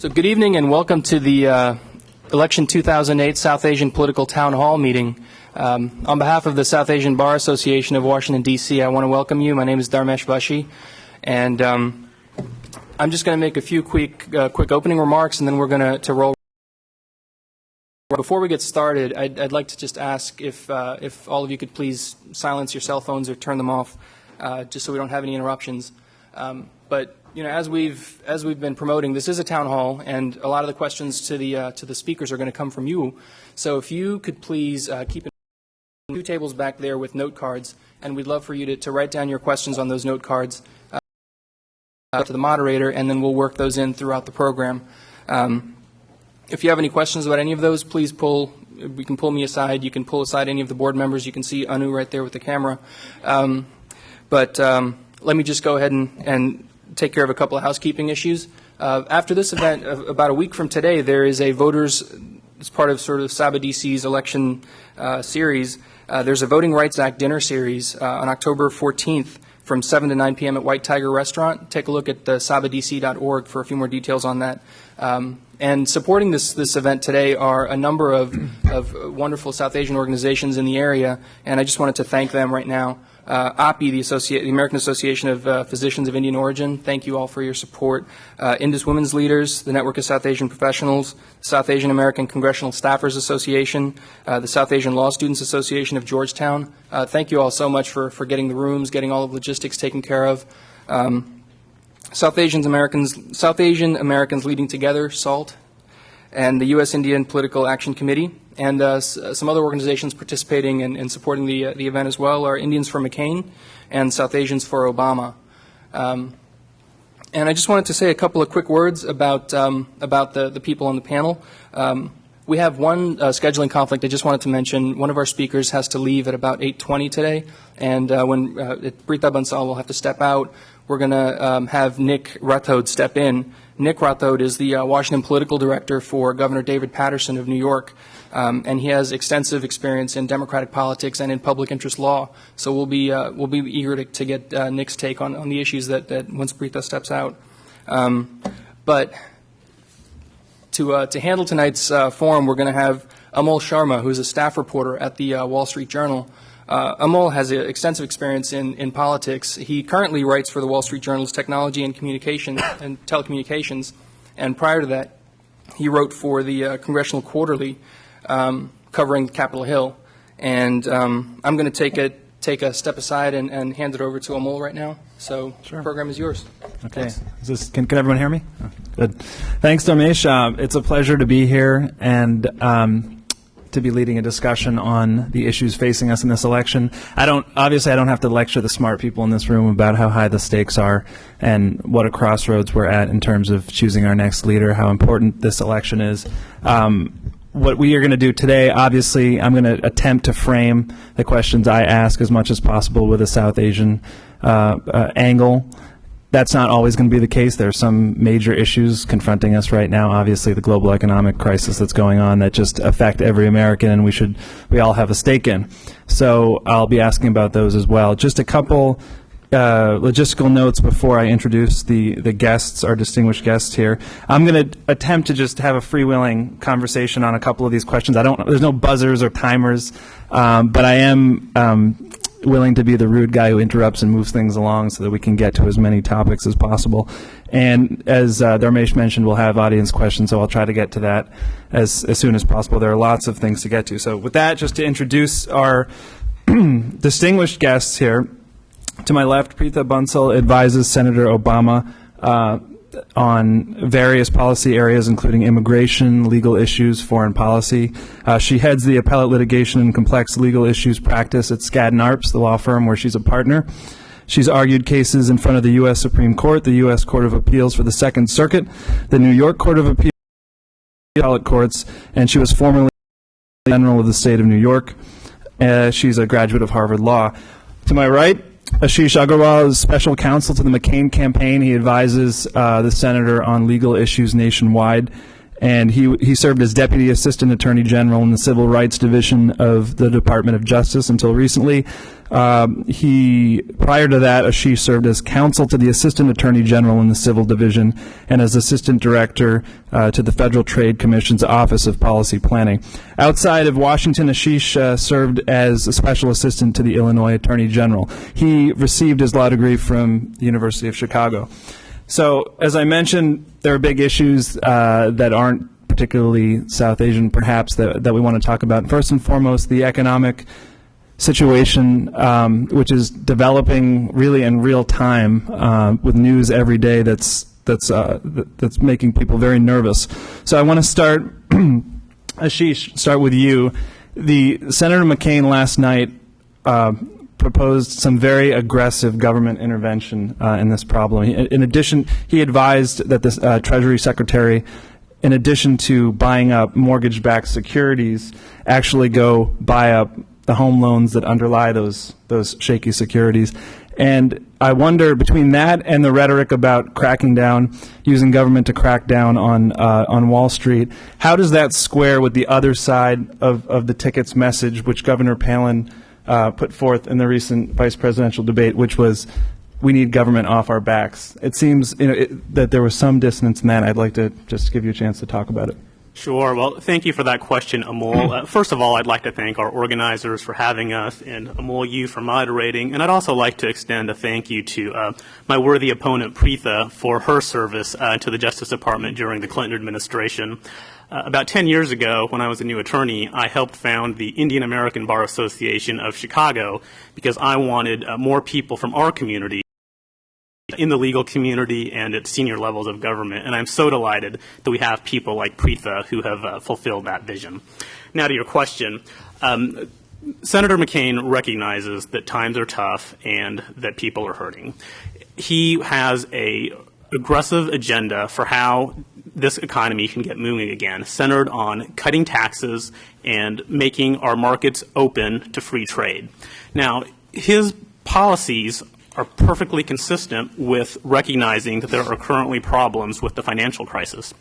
So good evening and welcome to the Election 2008 South Asian Political Town Hall meeting. On behalf of the South Asian Bar Association of Washington, D.C., I want to welcome you. My name is Dharmesh Vashi, and I'm just going to make a few quick opening remarks, and then we're going to roll. Before we get started, I'd like to just ask if all of you could please silence your cell phones or turn them off, just so we don't have any interruptions. But you know, as we've been promoting, this is a town hall, and a lot of the questions to the speakers are going to come from you. So if you could please keep two tables back there with note cards, and we'd love for you to write down your questions on those note cards to the moderator, and then we'll work those in throughout the program. If you have any questions about any of those, please we can pull me aside. You can pull aside any of the board members. You can see Anu right there with the camera. But let me just go ahead and take care of a couple of housekeeping issues. After this event, about a week from today, there is a voters, as part of sort of Sabah DC's election series, there's a Voting Rights Act dinner series on October 14th from 7 to 9 p.m. at White Tiger Restaurant. Take a look at sabadc.org for a few more details on that. And supporting this event today are a number of wonderful South Asian organizations in the area, and I just wanted to thank them right now. API, the American Association of Physicians of Indian Origin, thank you all for your support. Indus Women's Leaders, the Network of South Asian Professionals, South Asian American Congressional Staffers Association, the South Asian Law Students Association of Georgetown. Thank you all so much for getting the rooms, getting all of the logistics taken care of. South Asian Americans Leading Together, SALT, and the U.S. Indian Political Action Committee, and some other organizations participating and supporting the event as well are Indians for McCain and South Asians for Obama. And I just wanted to say a couple of quick words about the people on the panel. We have one scheduling conflict I just wanted to mention. One of our speakers has to leave at about 8:20 today, and when Preeta Bansal will have to step out, we're going to have Nick Rathod step in. Nick Rathod is the Washington political director for Governor David Paterson of New York, and he has extensive experience in democratic politics and in public interest law. So we'll be eager to get Nick's take on the issues that once Preeta steps out. But to handle tonight's forum, we're going to have Amol Sharma, who's a staff reporter at the Wall Street Journal. Amol has extensive experience in politics. He currently writes for the Wall Street Journal's Technology and Telecommunications, and prior to that, he wrote for the Congressional Quarterly, covering Capitol Hill. And I'm going to take a step aside and hand it over to Amol right now. So sure. The program is yours. Okay. Can everyone hear me? Oh, good. Thanks, Dharmesh. It's a pleasure to be here and to be leading a discussion on the issues facing us in this election. Obviously I don't have to lecture the smart people in this room about how high the stakes are and what a crossroads we're at in terms of choosing our next leader, how important this election is. What we are going to do today, obviously, I'm going to attempt to frame the questions I ask as much as possible with a South Asian angle. That's not always going to be the case. There are some major issues confronting us right now. Obviously, the global economic crisis that's going on that just affect every American, and we all have a stake in. So I'll be asking about those as well. Just a couple logistical notes before I introduce the guests, our distinguished guests here. I'm going to attempt to just have a freewheeling conversation on a couple of these questions. There's no buzzers or timers, but I am willing to be the rude guy who interrupts and moves things along so that we can get to as many topics as possible. And as Dharmesh mentioned, we'll have audience questions, so I'll try to get to that as soon as possible. There are lots of things to get to. So with that, just to introduce our distinguished guests here. To my left, Preeta Bansal advises Senator Obama on various policy areas, including immigration, legal issues, foreign policy. She heads the appellate litigation and complex legal issues practice at Skadden Arps, the law firm where she's a partner. She's argued cases in front of the U.S. Supreme Court, the U.S. Court of Appeals for the Second Circuit, the New York Court of Appeals, appellate courts, and she was formerly General of the State of New York. She's a graduate of Harvard Law. To my right, Ashish Agarwal is special counsel to the McCain campaign. He advises the senator on legal issues nationwide. and he served as Deputy Assistant Attorney General in the Civil Rights Division of the Department of Justice until recently. Prior to that, Ashish served as counsel to the Assistant Attorney General in the Civil Division and as Assistant Director to the Federal Trade Commission's Office of Policy Planning. Outside of Washington, Ashish served as a Special Assistant to the Illinois Attorney General. He received his law degree from the University of Chicago. So, as I mentioned, there are big issues that aren't particularly South Asian, perhaps, that we want to talk about. First and foremost, the economic situation, which is developing really in real time with news every day that's making people very nervous. So I want to start, Ashish, start with you. Senator McCain last night proposed some very aggressive government intervention in this problem. In addition, he advised that the Treasury Secretary, in addition to buying up mortgage-backed securities, actually go buy up the home loans that underlie those shaky securities. And I wonder, between that and the rhetoric about cracking down, using government to crack down on Wall Street, how does that square with the other side of the tickets message, which Governor Palin put forth in the recent vice presidential debate, which was, we need government off our backs? It seems that there was some dissonance in that. I'd like to just give you a chance to talk about it. Sure. Well, thank you for that question, Amol. First of all, I'd like to thank our organizers for having us, and Amol, you for moderating. And I'd also like to extend a thank you to my worthy opponent, Preetha, for her service to the Justice Department during the Clinton administration. About 10 years ago, when I was a new attorney, I helped found the Indian American Bar Association of Chicago because I wanted more people from our community in the legal community and at senior levels of government. And I'm so delighted that we have people like Preetha who have fulfilled that vision. Now to your question. Senator McCain recognizes that times are tough and that people are hurting. He has an aggressive agenda for how this economy can get moving again, centered on cutting taxes and making our markets open to free trade. Now, his policies are perfectly consistent with recognizing that there are currently problems with the financial crisis.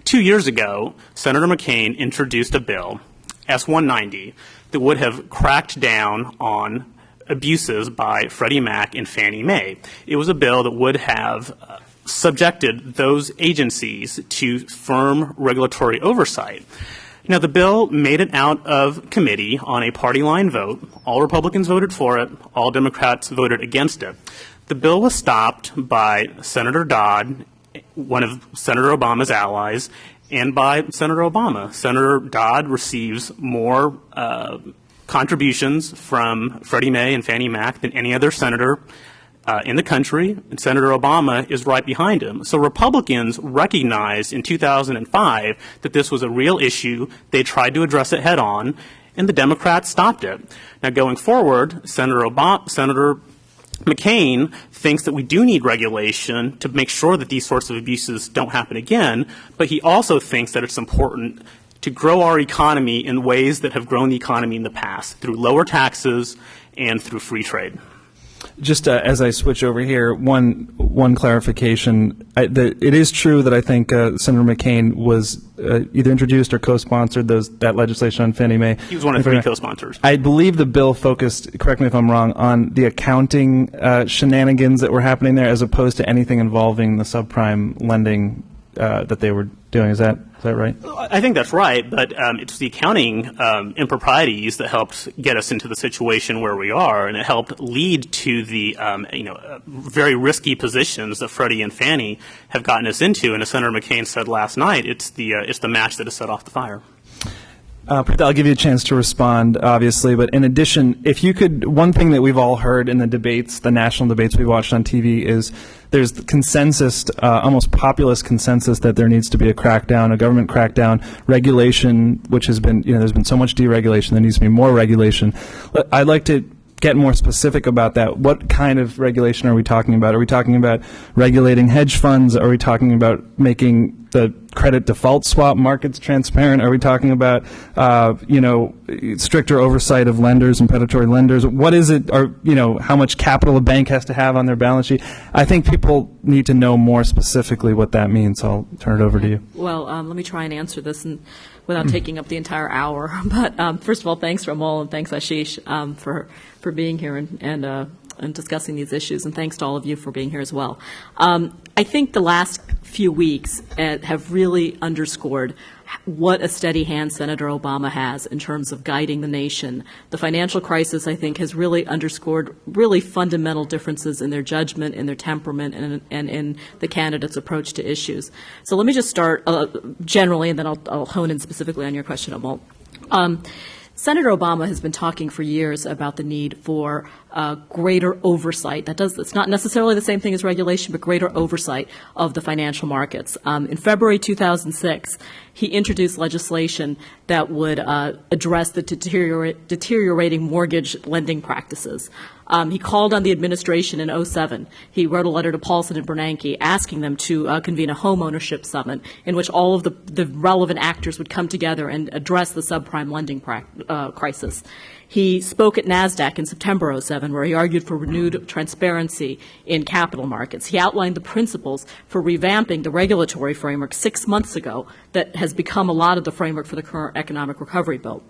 2 years ago, Senator McCain introduced a bill, S-190, that would have cracked down on abuses by Freddie Mac and Fannie Mae. It was a bill that would have subjected those agencies to firm regulatory oversight. Now, the bill made it out of committee on a party line vote. All Republicans voted for it. All Democrats voted against it. The bill was stopped by Senator Dodd, one of Senator Obama's allies, and by Senator Obama. Senator Dodd receives more contributions from Freddie Mae and Fannie Mac than any other senator in the country, and Senator Obama is right behind him. So Republicans recognized in 2005 that this was a real issue. They tried to address it head on, and the Democrats stopped it. Now, going forward, Senator McCain thinks that we do need regulation to make sure that these sorts of abuses don't happen again, but he also thinks that it's important to grow our economy in ways that have grown the economy in the past, through lower taxes and through free trade. Just as I switch over here, one clarification. It is true that I think Senator McCain was either introduced or co-sponsored that legislation on Fannie Mae. He was one of 3 co-sponsors. I believe the bill focused, correct me if I'm wrong, on the accounting shenanigans that were happening there, as opposed to anything involving the subprime lending that they were doing. Is that right? I think that's right, but it's the accounting improprieties that helped get us into the situation where we are, and it helped lead to the very risky positions that Freddie and Fannie have gotten us into. And as Senator McCain said last night, it's the match that has set off the fire. I'll give you a chance to respond, obviously, but in addition, if you could, one thing that we've all heard in the debates, the national debates we watched on TV, is there's consensus, almost populist consensus, that there needs to be a crackdown, a government crackdown, regulation, which has been, there's been so much deregulation, there needs to be more regulation. I'd like to get more specific about that. What kind of regulation are we talking about? Are we talking about regulating hedge funds? Are we talking about making the credit default swap markets transparent? Are we talking about, stricter oversight of lenders and predatory lenders? What is it, or, how much capital a bank has to have on their balance sheet? I think people need to know more specifically what that means. I'll turn it over to you. Well, let me try and answer this without taking up the entire hour. But first of all, thanks, Ramol, and thanks, Ashish, for being here and discussing these issues, and thanks to all of you for being here as well. I think the last few weeks have really underscored what a steady hand Senator Obama has in terms of guiding the nation. The financial crisis, I think, has really underscored really fundamental differences in their judgment, in their temperament, and in the candidate's approach to issues. So let me just start generally, and then I'll hone in specifically on your question, Amol. Senator Obama has been talking for years about the need for greater oversight. It's not necessarily the same thing as regulation, but greater oversight of the financial markets. In February 2006, he introduced legislation that would address the deteriorating mortgage lending practices. He called on the administration in 2007. He wrote a letter to Paulson and Bernanke asking them to convene a home ownership summit in which all of the relevant actors would come together and address the subprime lending crisis. He spoke at NASDAQ in September 2007, where he argued for renewed transparency in capital markets. He outlined the principles for revamping the regulatory framework 6 months ago that has become a lot of the framework for the current economic recovery bill.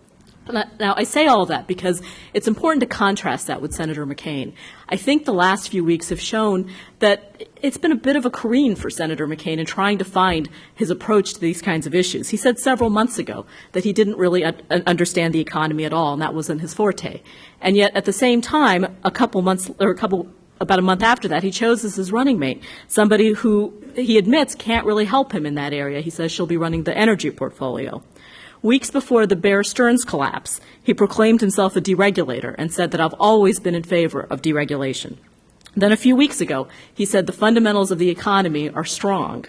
Now, I say all of that because it's important to contrast that with Senator McCain. I think the last few weeks have shown that it's been a bit of a careen for Senator McCain in trying to find his approach to these kinds of issues. He said several months ago that he didn't really understand the economy at all, and that wasn't his forte. And yet, at the same time, about a month after that, he chose as his running mate somebody who he admits can't really help him in that area. He says she'll be running the energy portfolio. Weeks before the Bear Stearns collapse, he proclaimed himself a deregulator and said that I've always been in favor of deregulation. Then a few weeks ago, he said the fundamentals of the economy are strong.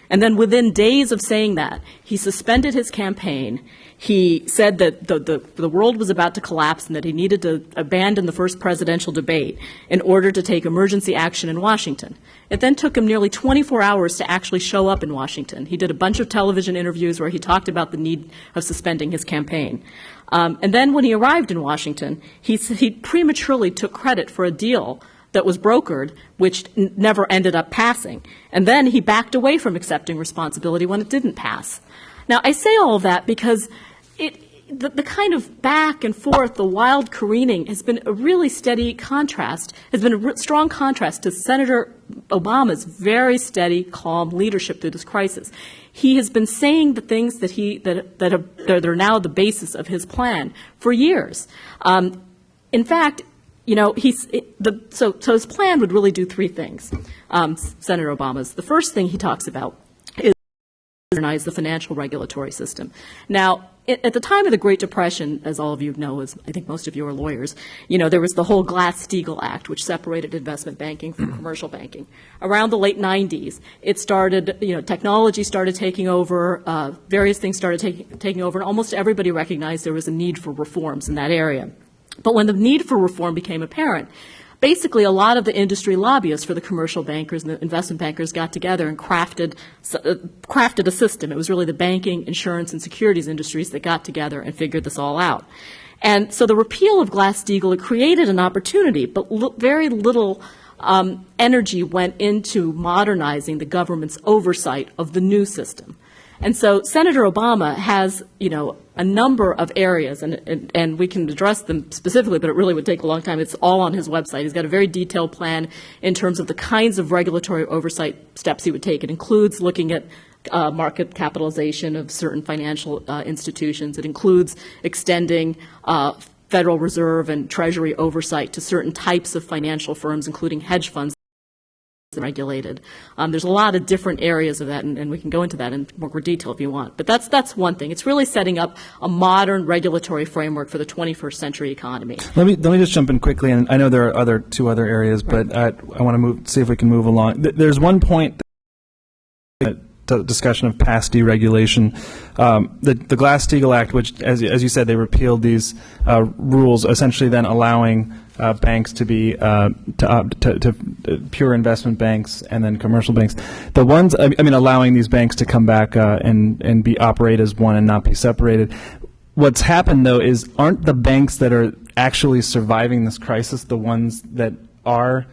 And then within days of saying that, he suspended his campaign. He said that the world was about to collapse and that he needed to abandon the first presidential debate in order to take emergency action in Washington. It then took him nearly 24 hours to actually show up in Washington. He did a bunch of television interviews where he talked about the need of suspending his campaign. And then when he arrived in Washington, he prematurely took credit for a deal that was brokered, which never ended up passing. And then he backed away from accepting responsibility when it didn't pass. Now, I say all of that because the kind of back and forth, the wild careening, has been a really steady contrast, has been a strong contrast to Senator Obama's very steady, calm leadership through this crisis. He has been saying the things that are now the basis of his plan for years. In fact, so his plan would really do three things, Senator Obama's. The first thing he talks about is modernize the financial regulatory system. Now, at the time of the Great Depression, as all of you know, as I think most of you are lawyers, there was the whole Glass-Steagall Act, which separated investment banking from commercial banking. Around the late 90s, it started, technology started taking over, various things started taking over, and almost everybody recognized there was a need for reforms in that area. But when the need for reform became apparent, basically a lot of the industry lobbyists for the commercial bankers and the investment bankers got together and crafted a system. It was really the banking, insurance, and securities industries that got together and figured this all out. And so the repeal of Glass-Steagall, it created an opportunity, but very little energy went into modernizing the government's oversight of the new system. And so Senator Obama has, a number of areas, and we can address them specifically, but it really would take a long time. It's all on his website. He's got a very detailed plan in terms of the kinds of regulatory oversight steps he would take. It includes looking at market capitalization of certain financial institutions. It includes extending Federal Reserve and Treasury oversight to certain types of financial firms, including hedge funds. Regulated. There's a lot of different areas of that, and we can go into that in more detail if you want. But that's one thing. It's really setting up a modern regulatory framework for the 21st century economy. Let me just jump in quickly, and I know there are two other areas, but I want to see if we can move along. There's one point that discussion of past deregulation. The Glass-Steagall Act, which, as you said, they repealed these rules, essentially then allowing banks to be to pure investment banks and then commercial banks. The ones, allowing these banks to come back and be operate as one and not be separated. What's happened, though, is aren't the banks that are actually surviving this crisis the ones that are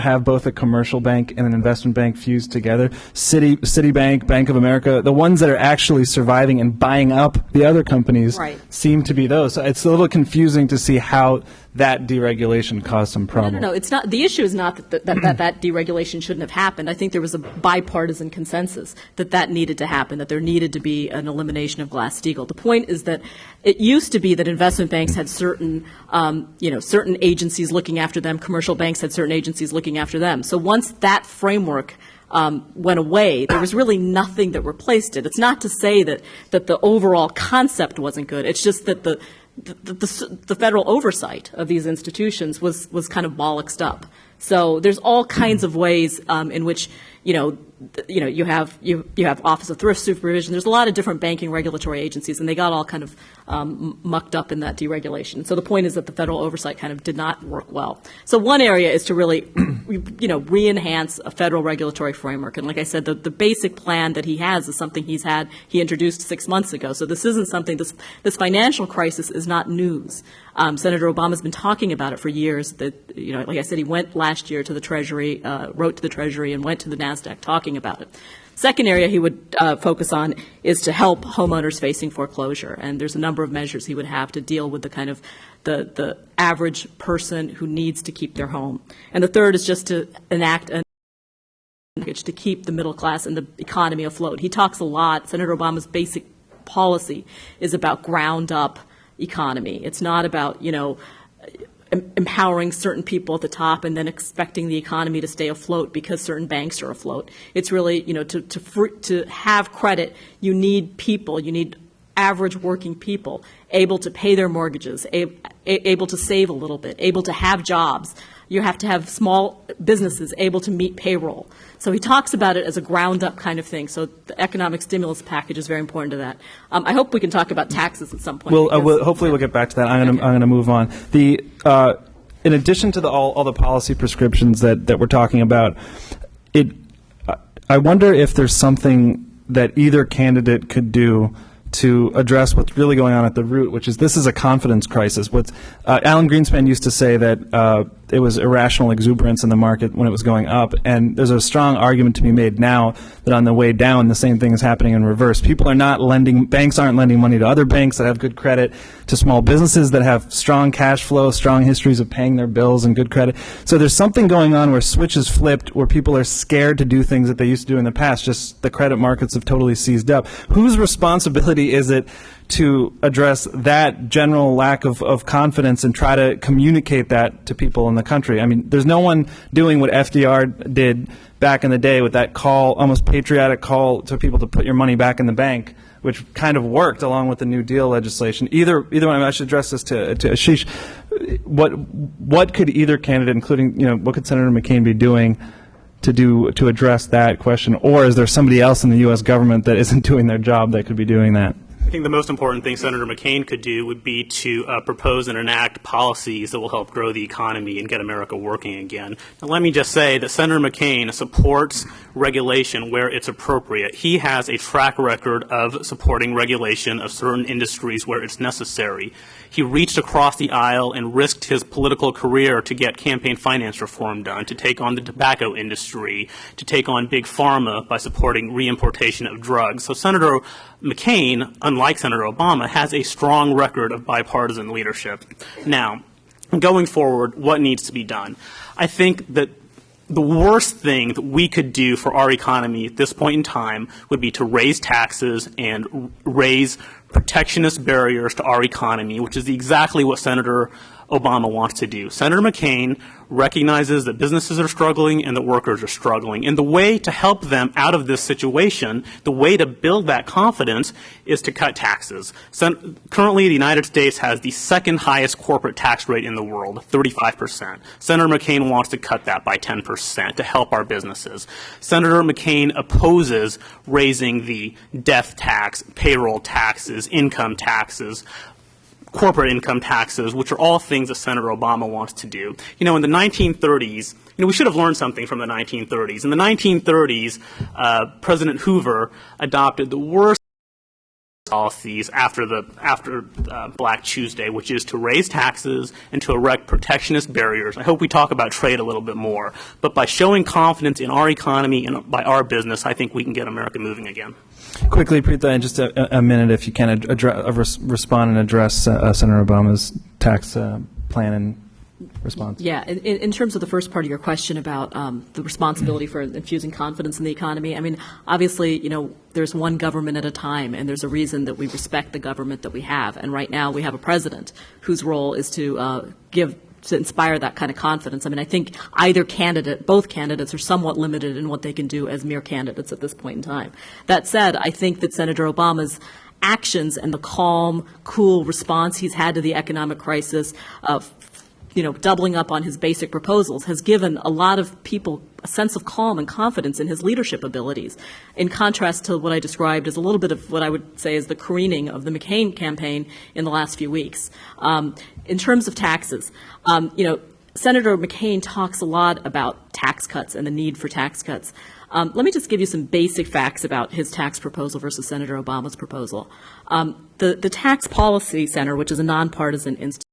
have both a commercial bank and an investment bank fused together? Citibank, Bank of America, the ones that are actually surviving and buying up the other companies seem to be those. So it's a little confusing to see how that deregulation caused some problem. No, it's not. The issue is not that deregulation shouldn't have happened. I think there was a bipartisan consensus that needed to happen, that there needed to be an elimination of Glass-Steagall. The point is that it used to be that investment banks had certain agencies looking after them, commercial banks had certain agencies looking after them. So once that framework went away, there was really nothing that replaced it. It's not to say that the overall concept wasn't good. It's just that the federal oversight of these institutions was kind of bollocksed up. So there's all kinds of ways in which you have Office of Thrift Supervision. There's a lot of different banking regulatory agencies, and they got all kind of mucked up in that deregulation. So the point is that the federal oversight kind of did not work well. So one area is to really, re-enhance a federal regulatory framework. And like I said, the basic plan that he has is something he introduced 6 months ago. So this isn't something, this financial crisis is not news. Senator Obama's been talking about it for years. That, like I said, he went last year to the Treasury, wrote to the Treasury, and went to the NASDAQ talking about it. Second area he would focus on is to help homeowners facing foreclosure, and there's a number of measures he would have to deal with the kind of the average person who needs to keep their home. And the third is just to enact a package to keep the middle class and the economy afloat. He talks a lot. Senator Obama's basic policy is about ground-up economy. It's not about, empowering certain people at the top and then expecting the economy to stay afloat because certain banks are afloat. It's really, to have credit, you need people, you need average working people able to pay their mortgages, able to save a little bit, able to have jobs. You have to have small businesses able to meet payroll. So he talks about it as a ground-up kind of thing. So the economic stimulus package is very important to that. I hope we can talk about taxes at some point. Well, hopefully we'll get back to that. I'm going to move on. In addition to all the policy prescriptions that we're talking about, I wonder if there's something that either candidate could do to address what's really going on at the root, which is this is a confidence crisis. Alan Greenspan used to say that it was irrational exuberance in the market when it was going up, and there's a strong argument to be made now that on the way down, the same thing is happening in reverse. Banks aren't lending money to other banks that have good credit, to small businesses that have strong cash flow, strong histories of paying their bills and good credit. So there's something going on where switch is flipped, where people are scared to do things that they used to do in the past. Just the credit markets have totally seized up. Whose responsibility is it to address that general lack of confidence and try to communicate that to people in the country? I mean, there's no one doing what FDR did back in the day with that call, almost patriotic call to people to put your money back in the bank, which kind of worked along with the New Deal legislation. Either one, I should address this to Ashish. What could either candidate, including, what could Senator McCain be doing to address that question? Or is there somebody else in the U.S. government that isn't doing their job that could be doing that? I think the most important thing Senator McCain could do would be to propose and enact policies that will help grow the economy and get America working again. Now, let me just say that Senator McCain supports regulation where it's appropriate. He has a track record of supporting regulation of certain industries where it's necessary. He reached across the aisle and risked his political career to get campaign finance reform done, to take on the tobacco industry, to take on big pharma by supporting reimportation of drugs. So Senator McCain, unlike Senator Obama, has a strong record of bipartisan leadership. Now, going forward, what needs to be done? I think that the worst thing that we could do for our economy at this point in time would be to raise taxes and raise protectionist barriers to our economy, which is exactly what Senator Obama wants to do. Senator McCain recognizes that businesses are struggling and that workers are struggling. And the way to help them out of this situation, the way to build that confidence is to cut taxes. Currently, the United States has the second highest corporate tax rate in the world, 35%. Senator McCain wants to cut that by 10% to help our businesses. Senator McCain opposes raising the death tax, payroll taxes, income taxes, corporate income taxes, which are all things that Senator Obama wants to do. You know, in the 1930s, we should have learned something from the 1930s. In the 1930s, President Hoover adopted the worst policies after Black Tuesday, which is to raise taxes and to erect protectionist barriers. I hope we talk about trade a little bit more. But by showing confidence in our economy and by our business, I think we can get America moving again. Quickly, Preetha, in just a minute, if you can respond and address Senator Obama's tax plan and response. Yeah, in terms of the first part of your question about the responsibility for infusing confidence in the economy, I mean, obviously, there's one government at a time, and there's a reason that we respect the government that we have. And right now we have a president whose role is to inspire that kind of confidence. I mean, I think both candidates are somewhat limited in what they can do as mere candidates at this point in time. That said, I think that Senator Obama's actions and the calm, cool response he's had to the economic crisis of doubling up on his basic proposals has given a lot of people a sense of calm and confidence in his leadership abilities, in contrast to what I described as a little bit of what I would say is the careening of the McCain campaign in the last few weeks. In terms of taxes, Senator McCain talks a lot about tax cuts and the need for tax cuts. Let me just give you some basic facts about his tax proposal versus Senator Obama's proposal. The Tax Policy Center, which is a nonpartisan institute,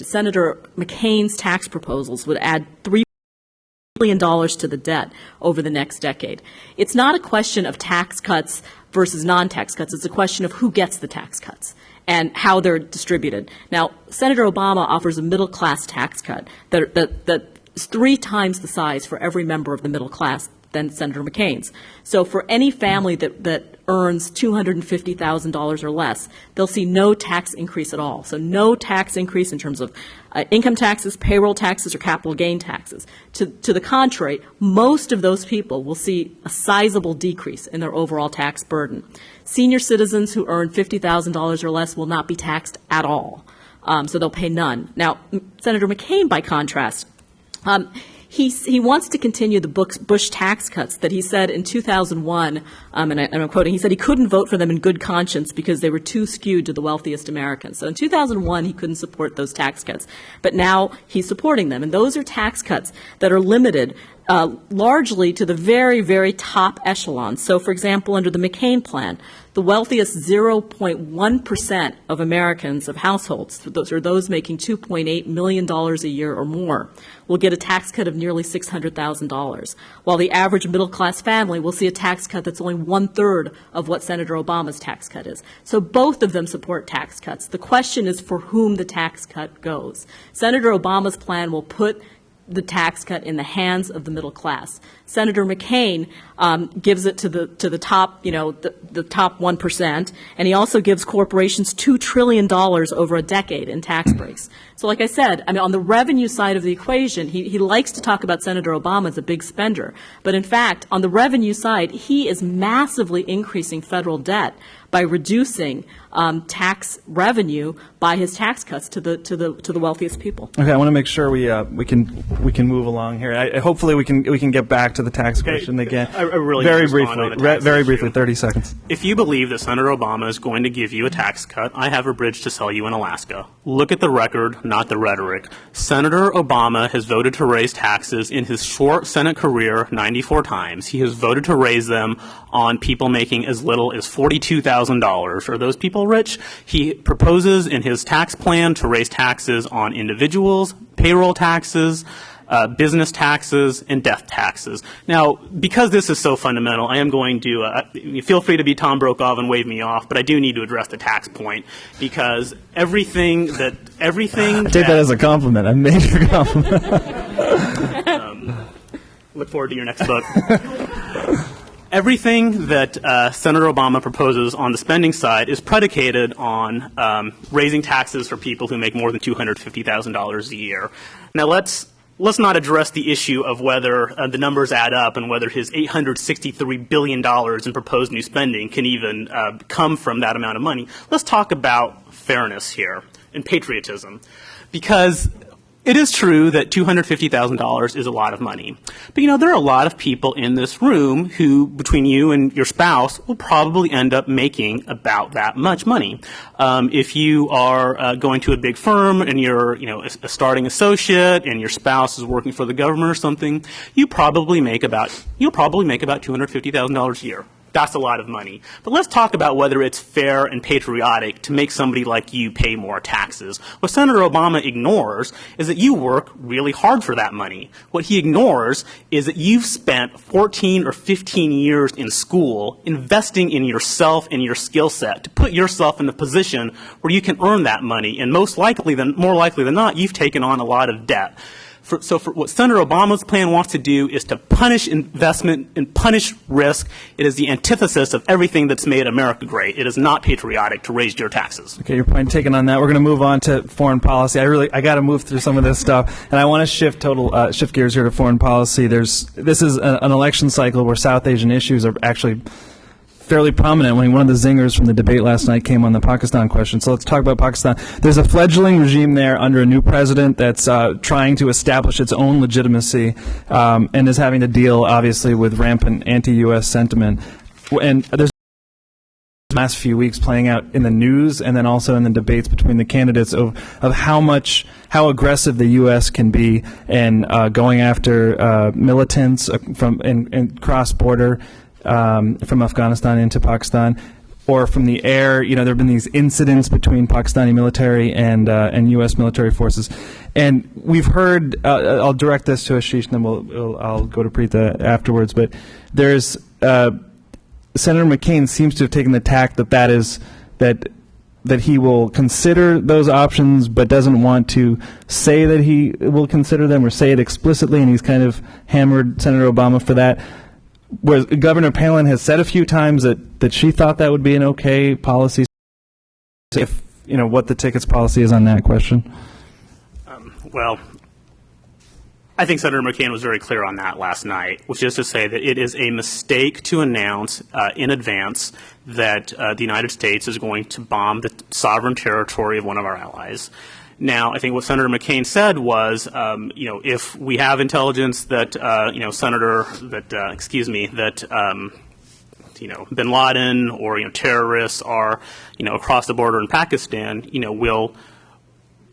Senator McCain's tax proposals would add $3 billion to the debt over the next decade. It's not a question of tax cuts versus non-tax cuts. It's a question of who gets the tax cuts and how they're distributed. Now, Senator Obama offers a middle-class tax cut that is 3 times the size for every member of the middle class than Senator McCain's. So for any family that earns $250,000 or less, they'll see no tax increase at all. So no tax increase in terms of income taxes, payroll taxes, or capital gain taxes. To the contrary, most of those people will see a sizable decrease in their overall tax burden. Senior citizens who earn $50,000 or less will not be taxed at all. So they'll pay none. Now, Senator McCain, by contrast, he wants to continue the Bush tax cuts that he said in 2001, and I'm quoting, he said he couldn't vote for them in good conscience because they were too skewed to the wealthiest Americans. So in 2001, he couldn't support those tax cuts. But now he's supporting them. And those are tax cuts that are limited largely to the very, very top echelon. So, for example, under the McCain plan, the wealthiest 0.1% of Americans, of households, those making $2.8 million a year or more, will get a tax cut of nearly $600,000, while the average middle-class family will see a tax cut that's only 1/3 of what Senator Obama's tax cut is. So both of them support tax cuts. The question is for whom the tax cut goes. Senator Obama's plan will put the tax cut in the hands of the middle class. Senator McCain gives it to the top, the top 1%, and he also gives corporations $2 trillion over a decade in tax breaks. So like I said, I mean, on the revenue side of the equation, he likes to talk about Senator Obama as a big spender. But in fact, on the revenue side, he is massively increasing federal debt by reducing tax revenue by his tax cuts to the wealthiest people. Okay, I want to make sure we can move along here. Hopefully we can get back to the tax question again. I really very briefly, very briefly, 30 seconds. If you believe that Senator Obama is going to give you a tax cut, I have a bridge to sell you in Alaska. Look at the record, not the rhetoric. Senator Obama has voted to raise taxes in his short Senate career 94 times. He has voted to raise them on people making as little as $42,000. Are those people rich? He proposes in his tax plan to raise taxes on individuals, payroll taxes, business taxes, and death taxes. Now, because this is so fundamental, I am going to feel free to be Tom Brokaw and wave me off, but I do need to address the tax point because everything. I take that as a compliment, a major compliment. Look forward to your next book. Everything that Senator Obama proposes on the spending side is predicated on raising taxes for people who make more than $250,000 a year. Now, let's not address the issue of whether the numbers add up and whether his $863 billion in proposed new spending can even come from that amount of money. Let's talk about fairness here and patriotism, because it is true that $250,000 is a lot of money. But, there are a lot of people in this room who, between you and your spouse, will probably end up making about that much money. If you are going to a big firm and you're, a starting associate and your spouse is working for the government or something, you'll probably make about $250,000 a year. That's a lot of money. But let's talk about whether it's fair and patriotic to make somebody like you pay more taxes. What Senator Obama ignores is that you work really hard for that money. What he ignores is that you've spent 14 or 15 years in school investing in yourself and your skill set to put yourself in a position where you can earn that money. And more likely than not, you've taken on a lot of debt. So what Senator Obama's plan wants to do is to punish investment and punish risk. It is the antithesis of everything that's made America great. It is not patriotic to raise your taxes. Okay, your point taken on that. We're going to move on to foreign policy. I got to move through some of this stuff, and I want to shift gears here to foreign policy. This is an election cycle where South Asian issues are actually fairly prominent. When one of the zingers from the debate last night came on the Pakistan question. So let's talk about Pakistan. There's a fledgling regime there under a new president that's trying to establish its own legitimacy and is having to deal, obviously, with rampant anti-U.S. sentiment. And there's the last few weeks playing out in the news and then also in the debates between the candidates of how aggressive the U.S. can be in going after militants and cross-border from Afghanistan into Pakistan, or from the air. There have been these incidents between Pakistani military and U.S. military forces, and we've heard. I'll direct this to Ashish, and then I'll go to Preeta afterwards. But there's Senator McCain seems to have taken the tack that he will consider those options, but doesn't want to say that he will consider them or say it explicitly, and he's kind of hammered Senator Obama for that. Whereas Governor Palin has said a few times that she thought that would be an okay policy. If what the tickets policy is on that question. Well, I think Senator McCain was very clear on that last night, which is to say that it is a mistake to announce in advance that the United States is going to bomb the sovereign territory of one of our allies. Now, I think what Senator McCain said was, if we have intelligence that, bin Laden or, terrorists are, across the border in Pakistan, we'll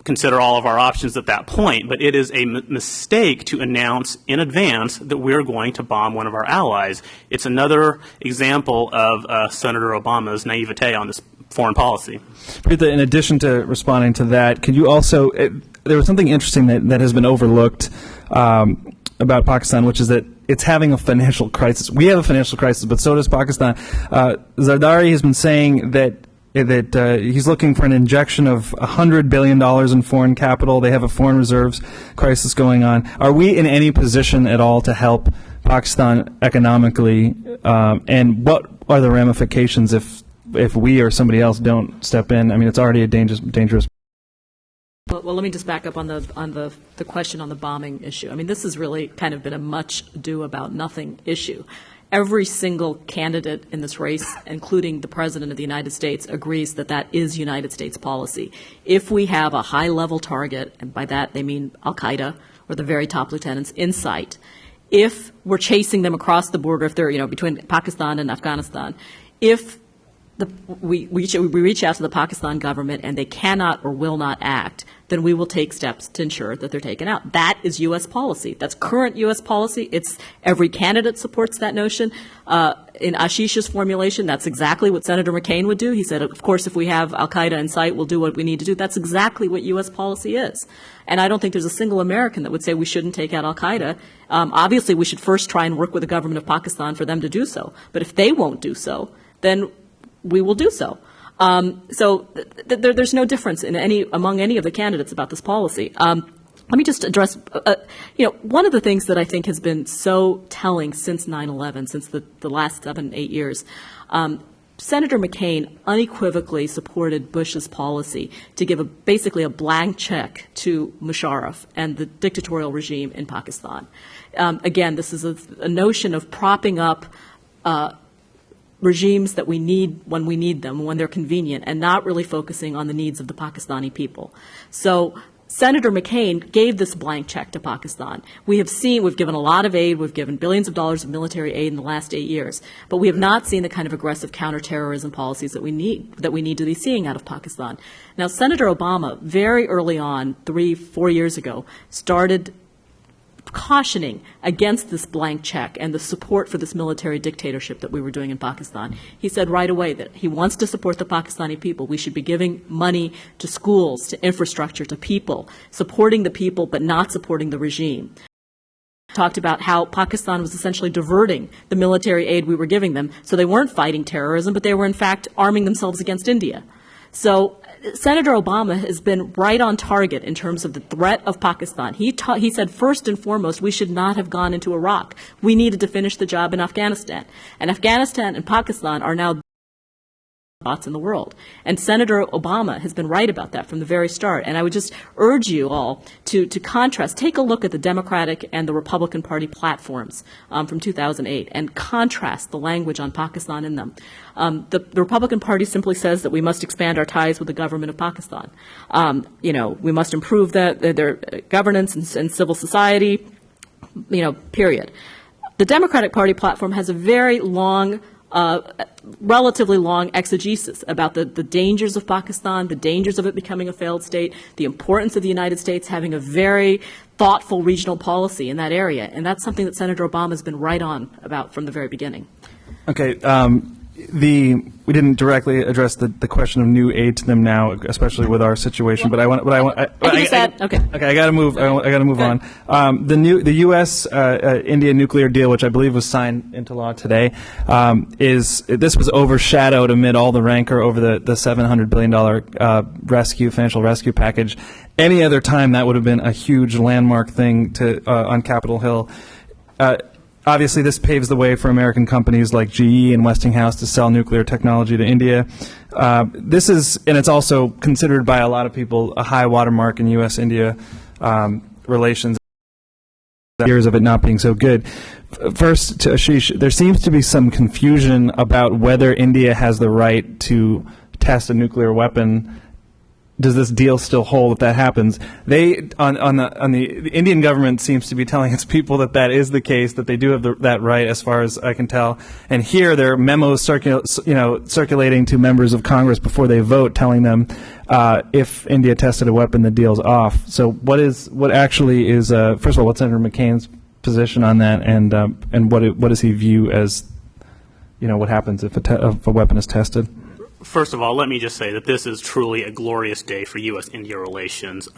consider all of our options at that point. But it is a mistake to announce in advance that we're going to bomb one of our allies. It's another example of Senator Obama's naivete on this foreign policy. Preeta, in addition to responding to that, could you also, there was something interesting that has been overlooked about Pakistan, which is that it's having a financial crisis. We have a financial crisis, but so does Pakistan. Zardari has been saying that he's looking for an injection of $100 billion in foreign capital. They have a foreign reserves crisis going on. Are we in any position at all to help Pakistan economically, and what are the ramifications if we or somebody else don't step in? I mean, it's already a dangerous. Well, let me just back up on the question on the bombing issue. I mean, this has really kind of been a much ado about nothing issue. Every single candidate in this race, including the President of the United States, agrees that that is United States policy. If we have a high-level target, and by that they mean al-Qaeda or the very top lieutenants in sight, if we're chasing them across the border, if they're between Pakistan and Afghanistan, if we reach out to the Pakistan government and they cannot or will not act, then we will take steps to ensure that they're taken out. That is U.S. policy. That's current U.S. policy. Every candidate supports that notion. In Ashish's formulation, that's exactly what Senator McCain would do. He said, of course, if we have al-Qaeda in sight, we'll do what we need to do. That's exactly what U.S. policy is. And I don't think there's a single American that would say we shouldn't take out al-Qaeda. Obviously, we should first try and work with the government of Pakistan for them to do so. But if they won't do so, then we will do so. There's no difference among any of the candidates about this policy. let me just address, one of the things that I think has been so telling since 9/11, since the last 7, 8 years, Senator McCain unequivocally supported Bush's policy to give basically a blank check to Musharraf and the dictatorial regime in Pakistan. Again, this is a notion of propping up regimes that we need when we need them, when they're convenient, and not really focusing on the needs of the Pakistani people. So Senator McCain gave this blank check to Pakistan. We've given a lot of aid, we've given billions of dollars of military aid in the last 8 years, but we have not seen the kind of aggressive counterterrorism policies that we need to be seeing out of Pakistan. Now, Senator Obama, very early on, 3-4 years ago, started cautioning against this blank check and the support for this military dictatorship that we were doing in Pakistan. He said right away that he wants to support the Pakistani people. We should be giving money to schools, to infrastructure, to people, supporting the people but not supporting the regime. Talked about how Pakistan was essentially diverting the military aid we were giving them, so they weren't fighting terrorism, but they were in fact arming themselves against India. So Senator Obama has been right on target in terms of the threat of Pakistan. He said first and foremost we should not have gone into Iraq. We needed to finish the job in Afghanistan. And Afghanistan and Pakistan are now spots in the world. And Senator Obama has been right about that from the very start. And I would just urge you all to contrast, take a look at the Democratic and the Republican Party platforms from 2008 and contrast the language on Pakistan in them. The Republican Party simply says that we must expand our ties with the government of Pakistan. We must improve their governance and civil society, period. The Democratic Party platform has a very long relatively long exegesis about the dangers of Pakistan, the dangers of it becoming a failed state, the importance of the United States having a very thoughtful regional policy in that area. And that's something that Senator Obama has been right on about from the very beginning. Okay. We didn't directly address the question of new aid to them now, especially with our situation. But I got to move. I got to move on. The U.S. India nuclear deal, which I believe was signed into law today, this was overshadowed amid all the rancor over the $700 billion financial rescue package. Any other time, that would have been a huge landmark thing on Capitol Hill. Obviously, this paves the way for American companies like GE and Westinghouse to sell nuclear technology to India. And it's also considered by a lot of people a high watermark in U.S.-India relations. Years of it not being so good. First, to Ashish, there seems to be some confusion about whether India has the right to test a nuclear weapon. Does this deal still hold if that happens? The Indian government seems to be telling its people that is the case, that they do have that right, as far as I can tell. And here there are memos circulating to members of Congress before they vote, telling them if India tested a weapon, the deal's off. So what actually is first of all, what's Senator McCain's position on that, and what does he view as what happens if a weapon is tested? First of all, let me just say that this is truly a glorious day for U.S.-India relations.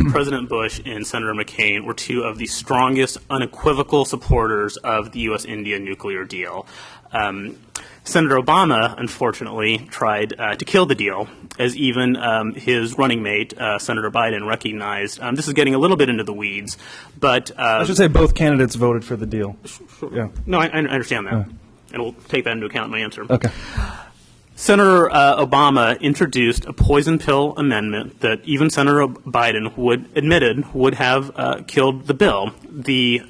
President Bush and Senator McCain were two of the strongest, unequivocal supporters of the U.S.-India nuclear deal. Senator Obama, unfortunately, tried to kill the deal, as even his running mate, Senator Biden, recognized. This is getting a little bit into the weeds, but I should say both candidates voted for the deal. Sure. Yeah. No, I understand that, and we'll take that into account in my answer. Okay. Senator Obama introduced a poison pill amendment that even Senator Biden admitted would have killed the bill. The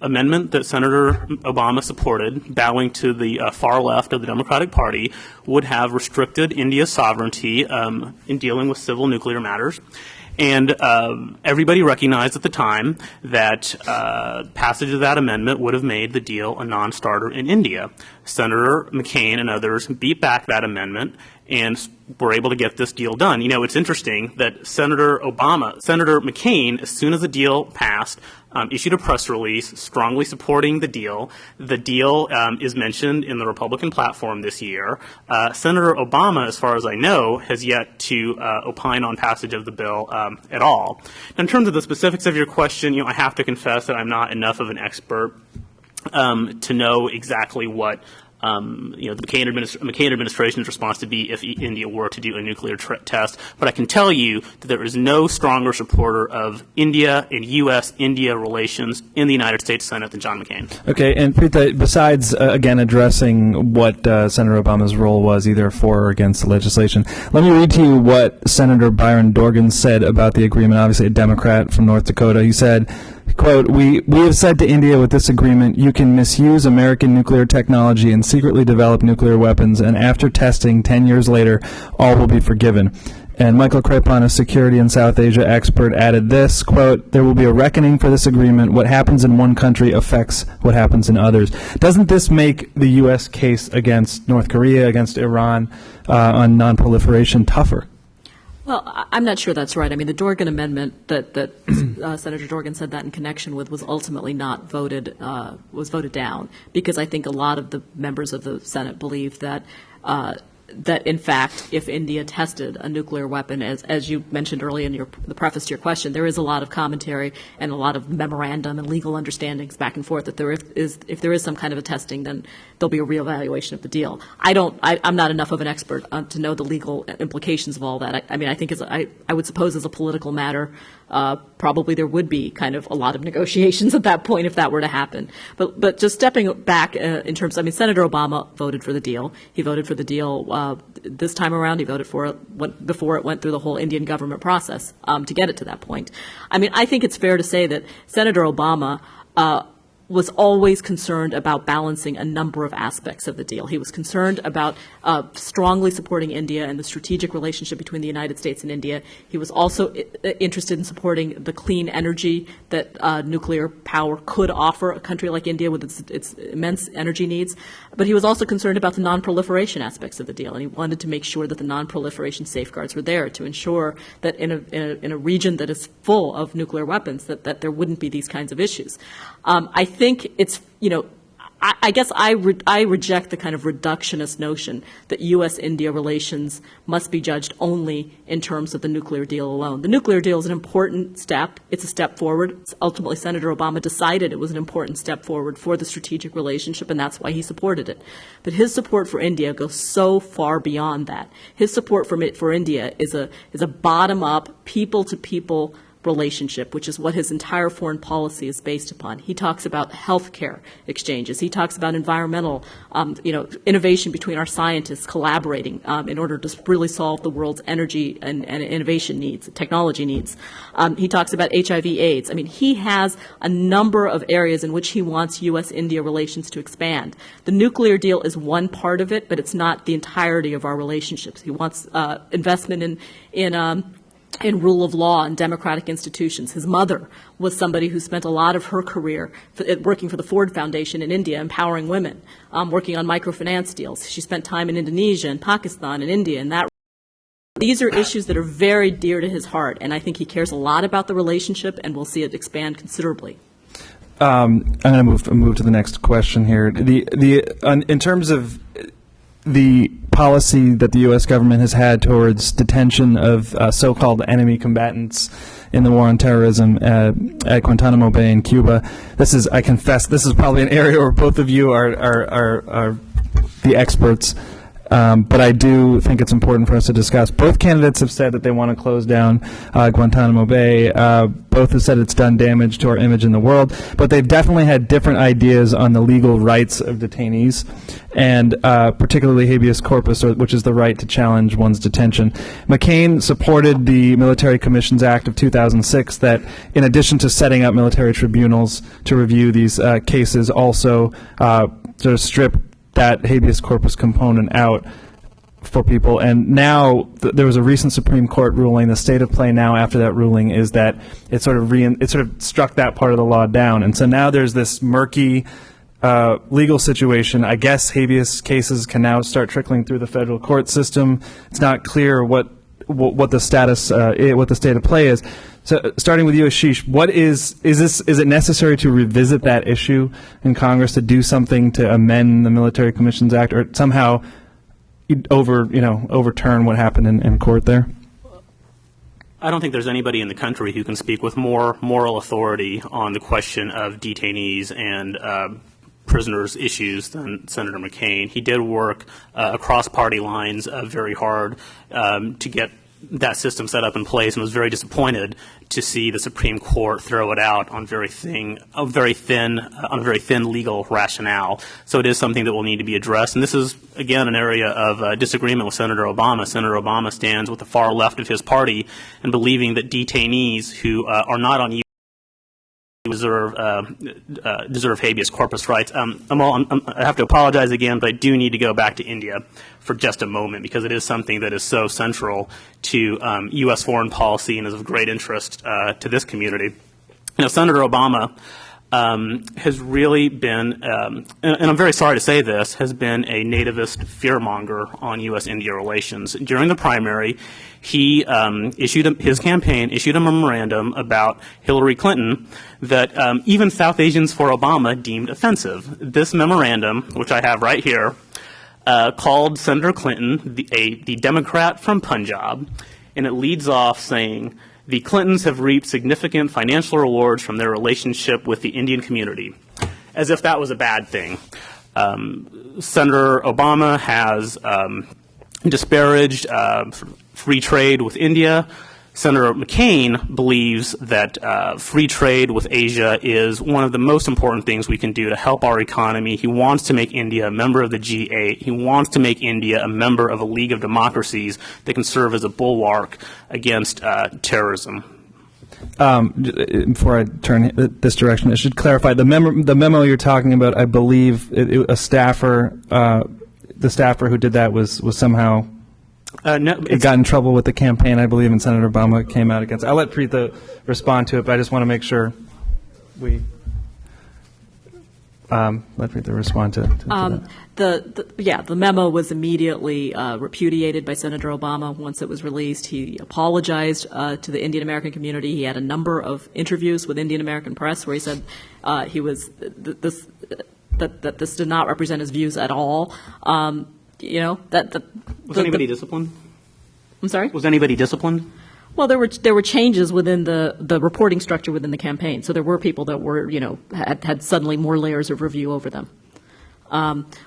amendment that Senator Obama supported, bowing to the far left of the Democratic Party, would have restricted India's sovereignty in dealing with civil nuclear matters. And everybody recognized at the time that passage of that amendment would have made the deal a non-starter in India. Senator McCain and others beat back that amendment and were able to get this deal done. It's interesting that Senator McCain, as soon as the deal passed, issued a press release strongly supporting the deal. The deal is mentioned in the Republican platform this year. Senator Obama, as far as I know, has yet to opine on passage of the bill at all. Now, in terms of the specifics of your question, I have to confess that I'm not enough of an expert to know exactly what the McCain administration's response to be if India were to do a nuclear test. But I can tell you that there is no stronger supporter of India and U.S.-India relations in the United States Senate than John McCain. Okay, and Preeta, besides, again, addressing what Senator Obama's role was, either for or against the legislation, let me read to you what Senator Byron Dorgan said about the agreement, obviously a Democrat from North Dakota. He said, quote, we have said to India with this agreement, you can misuse American nuclear technology and secretly develop nuclear weapons, and after testing 10 years later, all will be forgiven. And Michael Crepon, a security and South Asia expert, added this, quote, there will be a reckoning for this agreement. What happens in one country affects what happens in others. Doesn't this make the U.S. case against North Korea, against Iran, on nonproliferation tougher? Well, I'm not sure that's right. I mean, the Dorgan amendment that Senator Dorgan said that in connection with was ultimately not voted down, because I think a lot of the members of the Senate believe that that in fact, if India tested a nuclear weapon, as you mentioned earlier in the preface to your question, there is a lot of commentary and a lot of memorandum and legal understandings back and forth that if there is some kind of a testing, then there'll be a reevaluation of the deal. I'm not enough of an expert to know the legal implications of all that. I mean, I think I would suppose as a political matter, probably there would be kind of a lot of negotiations at that point if that were to happen. But just stepping back in terms, I mean, Senator Obama voted for the deal. He voted for the deal this time around. He voted for it before it went through the whole Indian government process to get it to that point. I mean, I think it's fair to say that Senator Obama was always concerned about balancing a number of aspects of the deal. He was concerned about strongly supporting India and the strategic relationship between the United States and India. He was also interested in supporting the clean energy that nuclear power could offer a country like India with its immense energy needs. But he was also concerned about the non-proliferation aspects of the deal, and he wanted to make sure that the non-proliferation safeguards were there to ensure that in a region that is full of nuclear weapons, that there wouldn't be these kinds of issues. I think it's, I guess I reject the kind of reductionist notion that U.S.-India relations must be judged only in terms of the nuclear deal alone. The nuclear deal is an important step. It's a step forward. Ultimately, Senator Obama decided it was an important step forward for the strategic relationship, and that's why he supported it. But his support for India goes so far beyond that. His support for India is a bottom-up, people-to-people relationship, which is what his entire foreign policy is based upon. He talks about healthcare exchanges. He talks about environmental, innovation between our scientists collaborating in order to really solve the world's energy and innovation needs, technology needs. He talks about HIV/AIDS. I mean, he has a number of areas in which he wants U.S.-India relations to expand. The nuclear deal is one part of it, but it's not the entirety of our relationships. He wants investment in rule of law and democratic institutions. His mother was somebody who spent a lot of her career working for the Ford Foundation in India, empowering women, working on microfinance deals. She spent time in Indonesia and Pakistan and India, and these are issues that are very dear to his heart, and I think he cares a lot about the relationship, and we'll see it expand considerably. I'm going to move to the next question here. In terms of the policy that the U.S. government has had towards detention of so-called enemy combatants in the war on terrorism at Guantanamo Bay in Cuba. I confess, this is probably an area where both of you are the experts. But I do think it's important for us to discuss. Both candidates have said that they want to close down Guantanamo Bay. Both have said it's done damage to our image in the world. But they've definitely had different ideas on the legal rights of detainees, and particularly habeas corpus, which is the right to challenge one's detention. McCain supported the Military Commissions Act of 2006 that, in addition to setting up military tribunals to review these cases, also sort of strip that habeas corpus component out for people. And now there was a recent Supreme Court ruling. The state of play now after that ruling is that it sort of struck that part of the law down. And so now there's this murky legal situation. I guess habeas cases can now start trickling through the federal court system. It's not clear what the status, what the state of play is. So, starting with you, Ashish, is it necessary to revisit that issue in Congress, to do something to amend the Military Commissions Act, or somehow overturn what happened in court there? I don't think there's anybody in the country who can speak with more moral authority on the question of detainees and prisoners issues than Senator McCain. He did work across party lines very hard to get that system set up in place, and was very disappointed to see the Supreme Court throw it out on very thin legal rationale. So it is something that will need to be addressed. And this is, again, an area of disagreement with Senator Obama. Senator Obama stands with the far left of his party and believing that detainees who are not on deserve habeas corpus rights. I have to apologize again, but I do need to go back to India for just a moment, because it is something that is so central to U.S. foreign policy and is of great interest to this community. Senator Obama has really been, and I'm very sorry to say this, has been a nativist fearmonger on U.S.-India relations. During the primary, he his campaign issued a memorandum about Hillary Clinton that even South Asians for Obama deemed offensive. This memorandum, which I have right here, called Senator Clinton the Democrat from Punjab, and it leads off saying, "The Clintons have reaped significant financial rewards from their relationship with the Indian community," as if that was a bad thing. Senator Obama has disparaged free trade with India. Senator McCain believes that free trade with Asia is one of the most important things we can do to help our economy. He wants to make India a member of the G8. He wants to make India a member of a League of Democracies that can serve as a bulwark against terrorism. Before I turn this direction, I should clarify the memo you're talking about. I believe a staffer, the staffer who did that was somehow. It got in trouble with the campaign, I believe, and Senator Obama came out against it. I'll let Preetha respond to it, but I just want to make sure we let Preetha respond to that. The memo was immediately repudiated by Senator Obama once it was released. He apologized to the Indian American community. He had a number of interviews with Indian American press where he said that this did not represent his views at all. Was anybody disciplined? I'm sorry? Was anybody disciplined? Well, there were changes within the reporting structure within the campaign. So there were people that were, had suddenly more layers of review over them.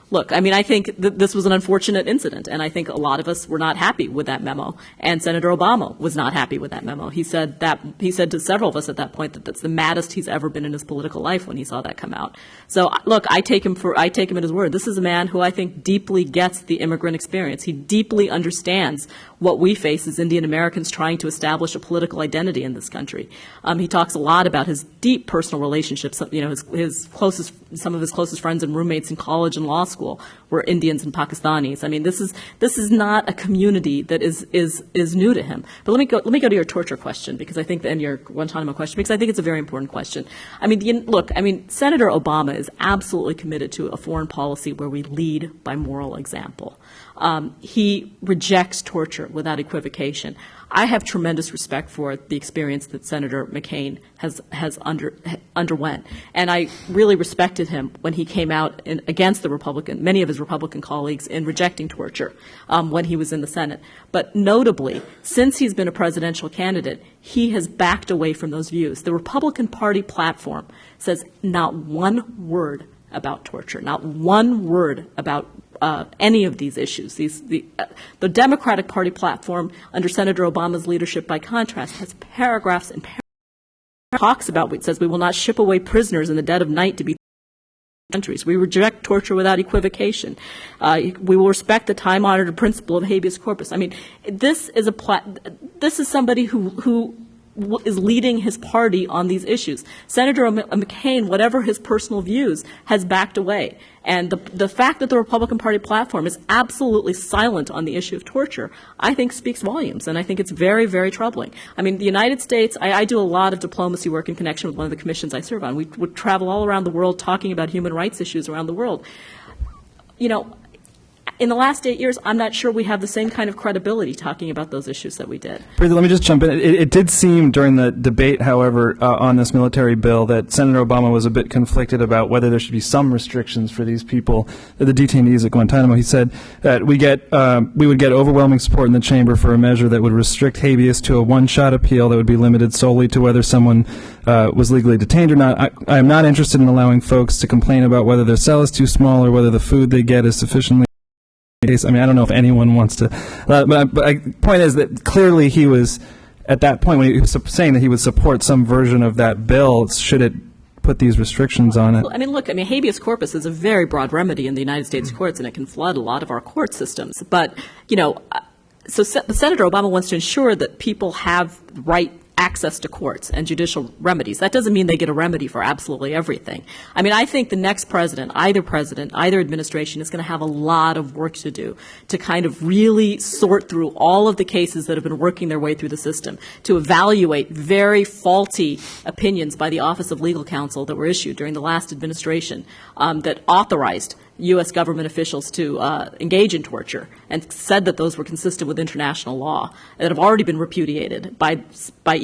Look, I mean, I think this was an unfortunate incident, and I think a lot of us were not happy with that memo. And Senator Obama was not happy with that memo. He said to several of us at that point that that's the maddest he's ever been in his political life when he saw that come out. So look, I take him at his word. This is a man who I think deeply gets the immigrant experience. He deeply understands what we face as Indian Americans trying to establish a political identity in this country. He talks a lot about his deep personal relationships. Some of his closest friends and roommates in college and law school were Indians and Pakistanis. I mean, this is not a community that is new to him. But let me go to your torture question, because I think, and your Guantanamo question, because I think it's a very important question. I mean, Senator Obama is absolutely committed to a foreign policy where we lead by moral example. He rejects torture without equivocation. I have tremendous respect for the experience that Senator McCain has underwent, and I really respected him when he came out against many of his Republican colleagues in rejecting torture when he was in the Senate. But notably, since he's been a presidential candidate, he has backed away from those views. The Republican Party platform says not one word about torture, not one word about any of these issues. The Democratic Party platform under Senator Obama's leadership, by contrast, has paragraphs and paragraphs talks about what it says we will not ship away prisoners in the dead of night to be countries. We reject torture without equivocation. We will respect the time-honored principle of habeas corpus. I mean, this is somebody who is leading his party on these issues. Senator McCain, whatever his personal views, has backed away. And the fact that the Republican Party platform is absolutely silent on the issue of torture, I think speaks volumes, and I think it's very, very troubling. I mean, the United States, I do a lot of diplomacy work in connection with one of the commissions I serve on. We would travel all around the world talking about human rights issues around the world. in the last 8 years, I'm not sure we have the same kind of credibility talking about those issues that we did. Preeti, let me just jump in. It did seem during the debate, however, on this military bill that Senator Obama was a bit conflicted about whether there should be some restrictions for these people, the detainees at Guantanamo. He said that we would get overwhelming support in the chamber for a measure that would restrict habeas to a one-shot appeal that would be limited solely to whether someone was legally detained or not. I am not interested in allowing folks to complain about whether their cell is too small or whether the food they get is sufficiently. I mean, I don't know if anyone wants to, but the point is that clearly he was, at that point, when he was saying that he would support some version of that bill, should it put these restrictions on it? Well, I mean, look, habeas corpus is a very broad remedy in the United States courts, and it can flood a lot of our court systems. But, so Senator Obama wants to ensure that people have right access to courts and judicial remedies. That doesn't mean they get a remedy for absolutely everything. I mean, I think the next president, either administration, is going to have a lot of work to do to kind of really sort through all of the cases that have been working their way through the system, to evaluate very faulty opinions by the Office of Legal Counsel that were issued during the last administration that authorized U.S. government officials to engage in torture and said that those were consistent with international law that have already been repudiated by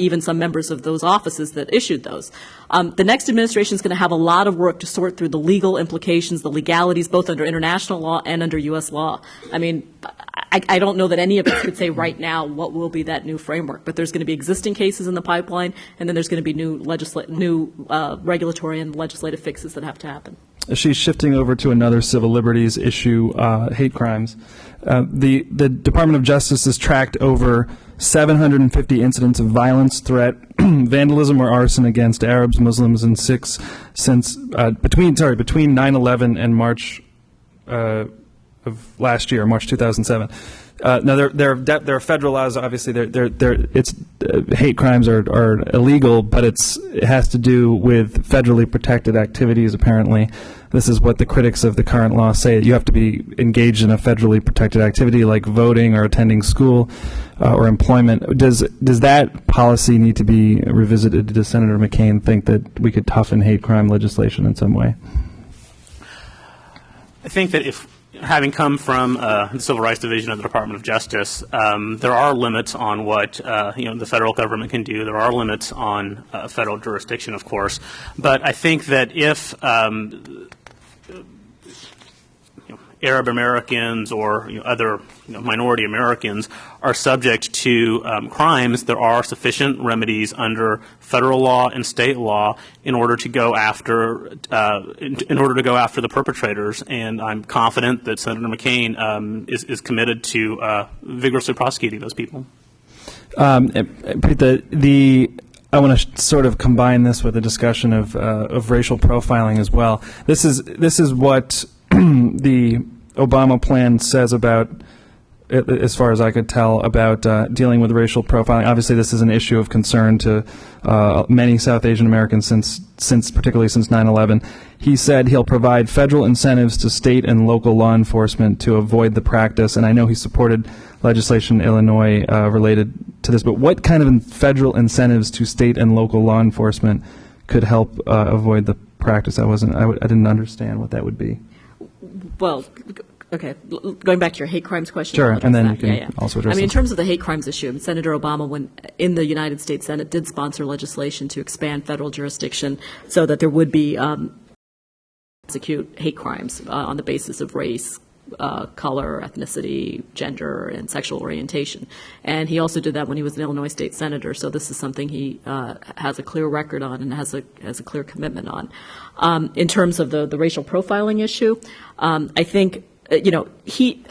even some members of those offices that issued those. The next administration is going to have a lot of work to sort through the legal implications, the legalities, both under international law and under U.S. law. I mean, I don't know that any of us could say right now what will be that new framework, but there's going to be existing cases in the pipeline, and then there's going to be new regulatory and legislative fixes that have to happen. She's shifting over to another civil liberties issue, hate crimes. The Department of Justice has tracked over 750 incidents of violence, threat, vandalism, or arson against Arabs, Muslims, and Sikhs since between 9/11 and March of last year, March 2007. Now, there are federal laws. Obviously, hate crimes are illegal, but it has to do with federally protected activities. Apparently, this is what the critics of the current law say. You have to be engaged in a federally protected activity like voting or attending school or employment. Does that policy need to be revisited? Does Senator McCain think that we could toughen hate crime legislation in some way? I think that having come from the Civil Rights Division of the Department of Justice, there are limits on what the federal government can do. There are limits on federal jurisdiction, of course. But I think that if Arab Americans or other minority Americans are subject to crimes, there are sufficient remedies under federal law and state law in order to go after the perpetrators. And I'm confident that Senator McCain is committed to vigorously prosecuting those people. I want to sort of combine this with a discussion of racial profiling as well. This is what the Obama plan says about, as far as I could tell, about dealing with racial profiling. Obviously, this is an issue of concern to many South Asian Americans particularly since 9/11. He said he'll provide federal incentives to state and local law enforcement to avoid the practice, and I know he supported legislation in Illinois related to this, but what kind of federal incentives to state and local law enforcement could help avoid the practice? I didn't understand what that would be. Well, okay, going back to your hate crimes question. Sure, and then you can also address in terms of the hate crimes issue, Senator Obama, when in the United States Senate, did sponsor legislation to expand federal jurisdiction so that there would be execute hate crimes on the basis of race, color, ethnicity, gender, and sexual orientation. And he also did that when he was an Illinois state senator. So this is something he has a clear record on and has a clear commitment on. In terms of the racial profiling issue, I think he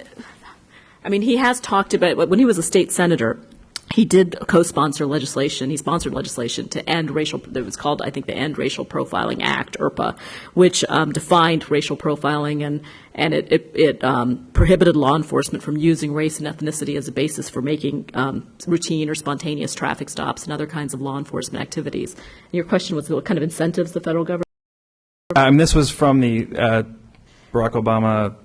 has talked about, when he was a state senator, he did co-sponsor legislation. He sponsored legislation to end it was called, I think, the End Racial Profiling Act, ERPA, which defined racial profiling and it prohibited law enforcement from using race and ethnicity as a basis for making routine or spontaneous traffic stops and other kinds of law enforcement activities. And your question was what kind of incentives the federal government? This was from the Barack Obama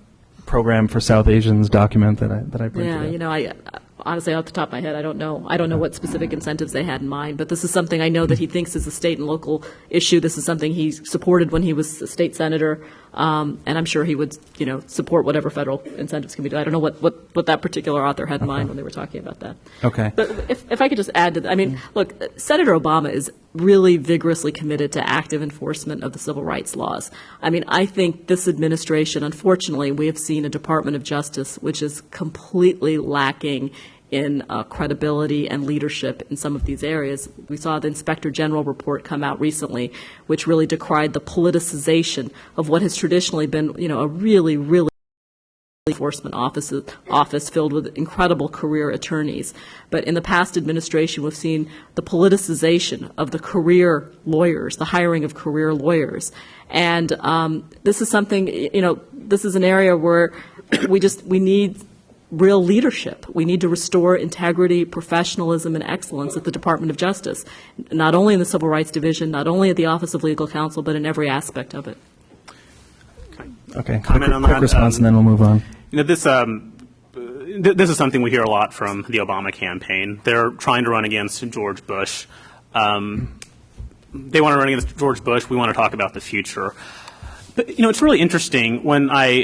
Program for South Asians document that I printed. Yeah, I honestly, off the top of my head, I don't know what specific incentives they had in mind, but this is something I know that he thinks is a state and local issue. This is something he supported when he was a state senator. And I'm sure he would, support whatever federal incentives can be done. I don't know what that particular author had in mind when they were talking about that. Okay. But if I could just add to that, I mean, look, Senator Obama is really vigorously committed to active enforcement of the civil rights laws. I mean, I think this administration, unfortunately, we have seen a Department of Justice which is completely lacking in credibility and leadership in some of these areas. We saw the Inspector General report come out recently, which really decried the politicization of what has traditionally been, a really, really enforcement office filled with incredible career attorneys. But in the past administration, we've seen the politicization of the career lawyers, the hiring of career lawyers. And this is something, this is an area where we need real leadership. We need to restore integrity, professionalism, and excellence at the Department of Justice, not only in the Civil Rights Division, not only at the Office of Legal Counsel, but in every aspect of it. Okay. Comment on Quick that? response, and then we'll move on. This is something we hear a lot from the Obama campaign. They're trying to run against George Bush. They want to run against George Bush. We want to talk about the future. But, it's really interesting when I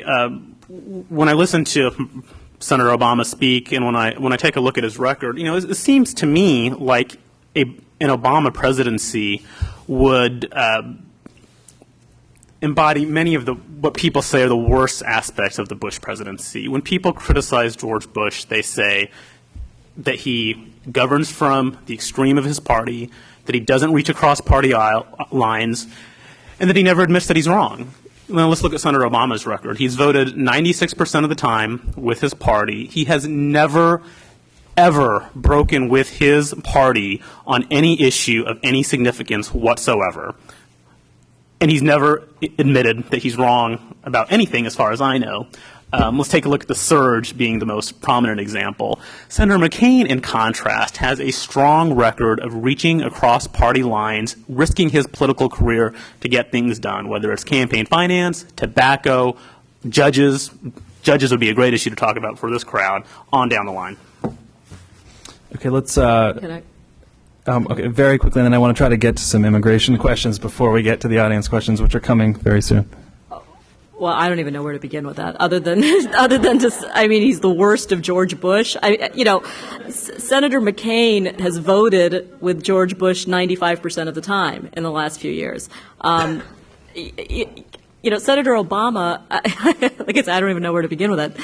listen to Senator Obama speak, and when I take a look at his record, it seems to me like an Obama presidency would embody many of what people say are the worst aspects of the Bush presidency. When people criticize George Bush, they say that he governs from the extreme of his party, that he doesn't reach across party lines, and that he never admits that he's wrong. Now, let's look at Senator Obama's record. He's voted 96% of the time with his party. He has never, ever broken with his party on any issue of any significance whatsoever. And he's never admitted that he's wrong about anything, as far as I know. Let's take a look at the surge being the most prominent example. Senator McCain, in contrast, has a strong record of reaching across party lines, risking his political career to get things done, whether it's campaign finance, tobacco, judges. Judges would be a great issue to talk about for this crowd, on down the line. Okay, let's. Can I? Okay, very quickly, and then I want to try to get to some immigration questions before we get to the audience questions, which are coming very soon. Well, I don't even know where to begin with that, other than just, I mean, he's the worst of George Bush. Senator McCain has voted with George Bush 95% of the time in the last few years. Senator Obama, like I said, I don't even know where to begin with that.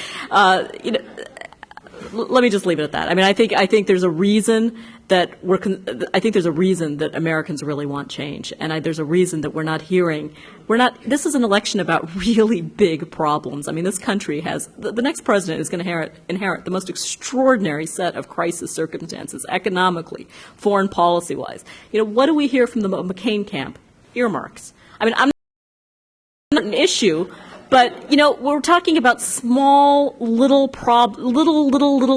Let me just leave it at that. I mean, I think there's a reason that there's a reason that Americans really want change, and there's a reason that we're not. This is an election about really big problems. I mean, this country has the next president is going to inherit the most extraordinary set of crisis circumstances, economically, foreign policy wise. What do we hear from the McCain camp? Earmarks. I mean, I'm not an issue. But, we're talking about small, little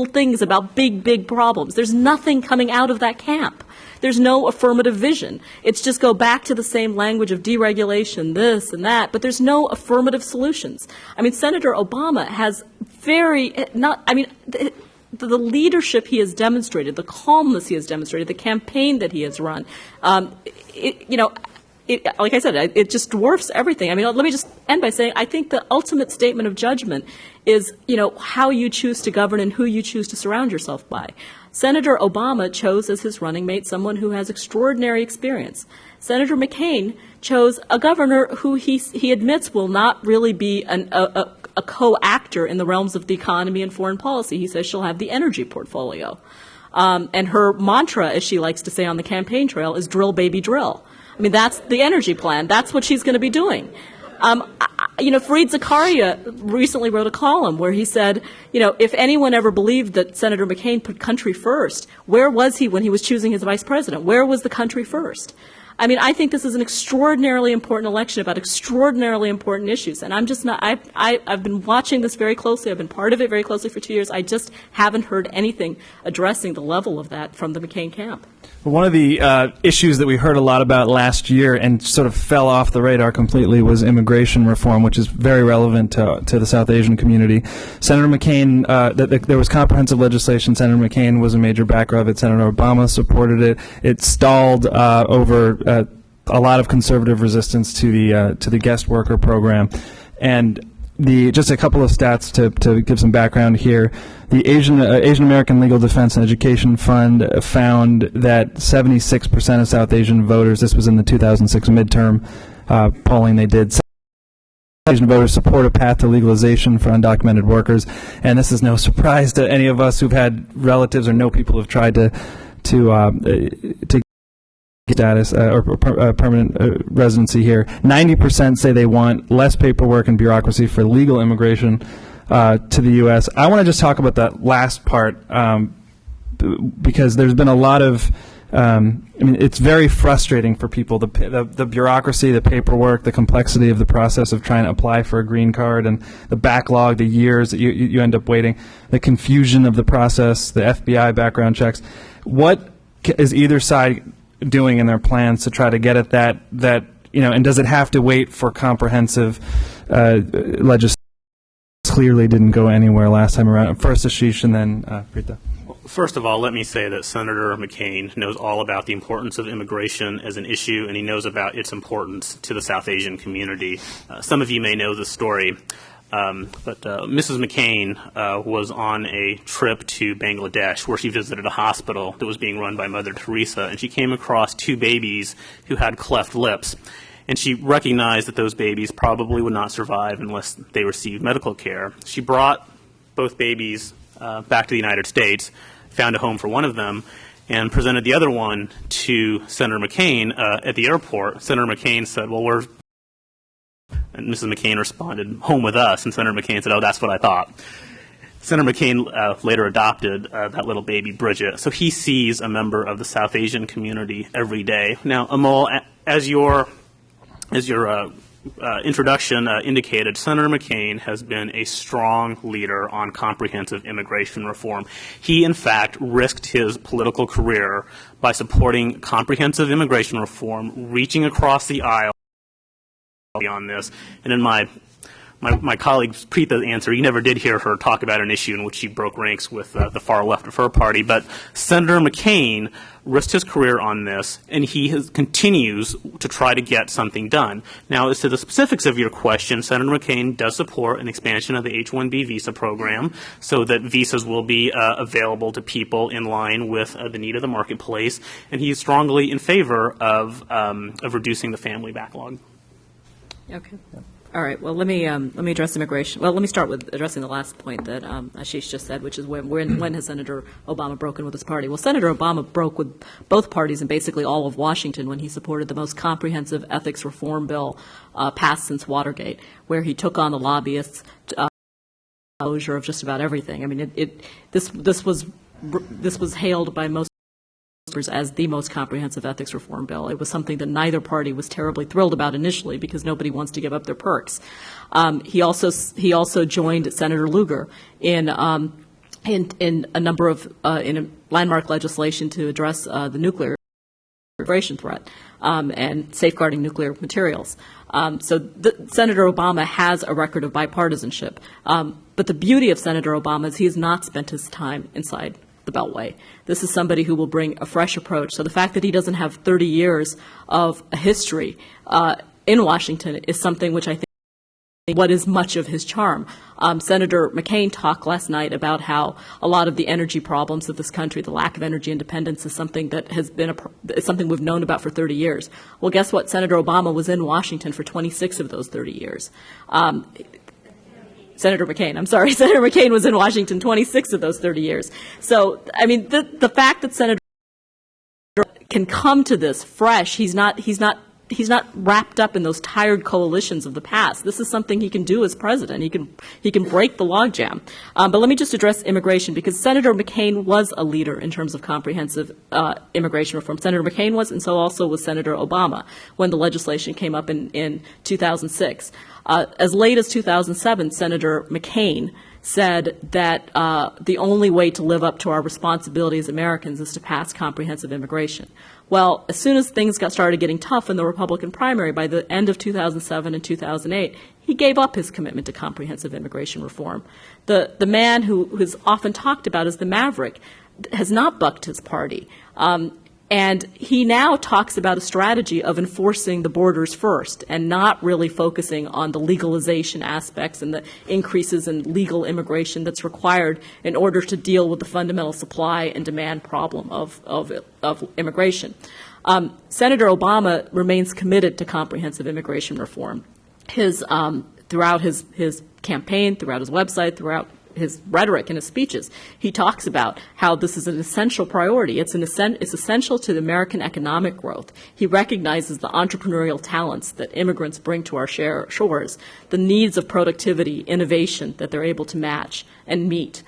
things about big problems. There's nothing coming out of that camp. There's no affirmative vision. It's just go back to the same language of deregulation, this and that, but there's no affirmative solutions. I mean, Senator Obama has the leadership he has demonstrated, the calmness he has demonstrated, the campaign that he has run, like I said, it just dwarfs everything. I mean, let me just end by saying I think the ultimate statement of judgment is, how you choose to govern and who you choose to surround yourself by. Senator Obama chose as his running mate someone who has extraordinary experience. Senator McCain chose a governor who he admits will not really be a co-actor in the realms of the economy and foreign policy. He says she'll have the energy portfolio. And her mantra, as she likes to say on the campaign trail, is drill, baby, drill. I mean, that's the energy plan. That's what she's going to be doing. Fareed Zakaria recently wrote a column where he said, if anyone ever believed that Senator McCain put country first, where was he when he was choosing his vice president? Where was the country first? I mean, I think this is an extraordinarily important election about extraordinarily important issues. And I'm just not, I've been watching this very closely. I've been part of it very closely for 2 years. I just haven't heard anything addressing the level of that from the McCain camp. One of the issues that we heard a lot about last year and sort of fell off the radar completely was immigration reform, which is very relevant to the South Asian community. Senator McCain, there was comprehensive legislation. Senator McCain was a major backer of it. Senator Obama supported it. It stalled over a lot of conservative resistance to the guest worker program. And just a couple of stats to give some background here. The Asian American Legal Defense and Education Fund found that 76% of South Asian voters, this was in the 2006 midterm polling they did, Asian voters support a path to legalization for undocumented workers, and this is no surprise to any of us who've had relatives or know people who've tried to get status or permanent residency here. 90% say they want less paperwork and bureaucracy for legal immigration to the U.S. I want to just talk about that last part because there's been a lot of I mean, it's very frustrating for people, the bureaucracy, the paperwork, the complexity of the process of trying to apply for a green card, and the backlog, the years that you end up waiting, the confusion of the process, the FBI background checks. What is either side doing in their plans to try to get at that, and does it have to wait for comprehensive legislation? Clearly didn't go anywhere last time around. First Ashish and then Preeta. First of all, let me say that Senator McCain knows all about the importance of immigration as an issue, and he knows about its importance to the South Asian community. Some of you may know this story, but Mrs. McCain was on a trip to Bangladesh where she visited a hospital that was being run by Mother Teresa, and she came across two babies who had cleft lips. And she recognized that those babies probably would not survive unless they received medical care. She brought both babies back to the United States, found a home for one of them, and presented the other one to Senator McCain at the airport. Senator McCain said, well, and Mrs. McCain responded, home with us. And Senator McCain said, oh, that's what I thought. Senator McCain later adopted that little baby, Bridget. So he sees a member of the South Asian community every day. Now, Amol, as your introduction indicated, Senator McCain has been a strong leader on comprehensive immigration reform. He, in fact, risked his political career by supporting comprehensive immigration reform, reaching across the aisle on this. And in my colleague Preetha's answer, you never did hear her talk about an issue in which she broke ranks with the far left of her party. But Senator McCain risked his career on this, and he continues to try to get something done. Now, as to the specifics of your question, Senator McCain does support an expansion of the H-1B visa program so that visas will be available to people in line with the need of the marketplace, and he is strongly in favor of reducing the family backlog. Okay. All right. Well, let me address immigration. Well, let me start with addressing the last point that Ashish just said, which is when has Senator Obama broken with his party? Well, Senator Obama broke with both parties and basically all of Washington when he supported the most comprehensive ethics reform bill passed since Watergate, where he took on the lobbyists' closure of just about everything. I mean, this was hailed by most as the most comprehensive ethics reform bill. It was something that neither party was terribly thrilled about initially because nobody wants to give up their perks. He also joined Senator Lugar in a number of in a landmark legislation to address the nuclear proliferation threat and safeguarding nuclear materials. Senator Obama has a record of bipartisanship. But the beauty of Senator Obama is he has not spent his time inside the Beltway. This is somebody who will bring a fresh approach. So the fact that he doesn't have 30 years of a history in Washington is something which I think what is much of his charm. Senator McCain talked last night about how a lot of the energy problems of this country, the lack of energy independence, is something that has been something we've known about for 30 years. Well, guess what? Senator Obama was in Washington for 26 of those 30 years. Senator McCain was in Washington 26 of those 30 years. So, I mean, the fact that Senator can come to this fresh, he's not wrapped up in those tired coalitions of the past. This is something he can do as president. He can break the logjam. But let me just address immigration, because Senator McCain was a leader in terms of comprehensive immigration reform. Senator McCain was, and so also was Senator Obama when the legislation came up in 2006. As late as 2007, Senator McCain said that the only way to live up to our responsibility as Americans is to pass comprehensive immigration. Well, as soon as things started getting tough in the Republican primary, by the end of 2007 and 2008, he gave up his commitment to comprehensive immigration reform. The man who is often talked about as the maverick has not bucked his party. And he now talks about a strategy of enforcing the borders first and not really focusing on the legalization aspects and the increases in legal immigration that's required in order to deal with the fundamental supply and demand problem of immigration. Senator Obama remains committed to comprehensive immigration reform. Throughout his campaign, throughout his website, throughout his rhetoric and his speeches, he talks about how this is an essential priority. It's essential to the American economic growth. He recognizes the entrepreneurial talents that immigrants bring to our shores, the needs of productivity, innovation that they're able to match and meet.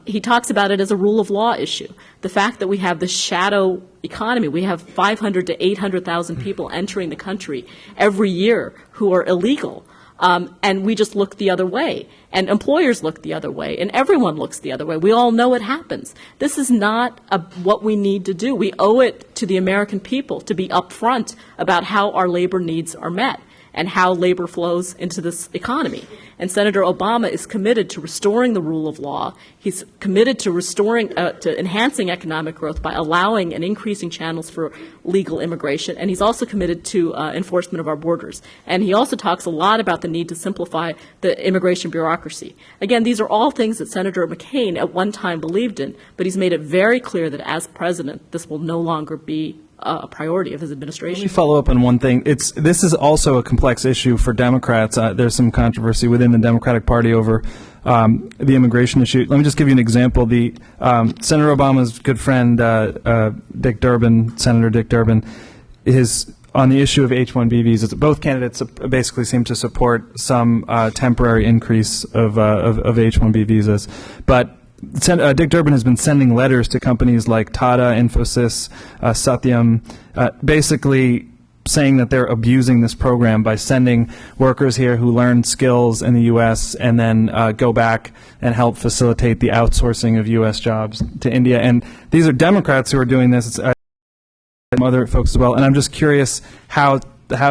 He talks about it as a rule of law issue. The fact that we have this shadow economy, we have 500 to 800,000 people entering the country every year who are illegal. And we just look the other way, and employers look the other way, and everyone looks the other way. We all know it happens. This is not what we need to do. We owe it to the American people to be upfront about how our labor needs are met and how labor flows into this economy. And Senator Obama is committed to restoring the rule of law. He's committed to to enhancing economic growth by allowing and increasing channels for legal immigration. And he's also committed to enforcement of our borders. And he also talks a lot about the need to simplify the immigration bureaucracy. Again, these are all things that Senator McCain at one time believed in, but he's made it very clear that as president, this will no longer be a priority of his administration. Let me follow up on one thing. This is also a complex issue for Democrats. There's some controversy within the Democratic Party over the immigration issue. Let me just give you an example. Senator Obama's good friend, Dick Durbin, Senator Dick Durbin, is on the issue of H-1B visas. Both candidates basically seem to support some temporary increase of H-1B visas, but Dick Durbin has been sending letters to companies like Tata, Infosys, Satyam, basically saying that they're abusing this program by sending workers here who learn skills in the U.S. and then go back and help facilitate the outsourcing of U.S. jobs to India. And these are Democrats who are doing this. It's other folks as well. And I'm just curious how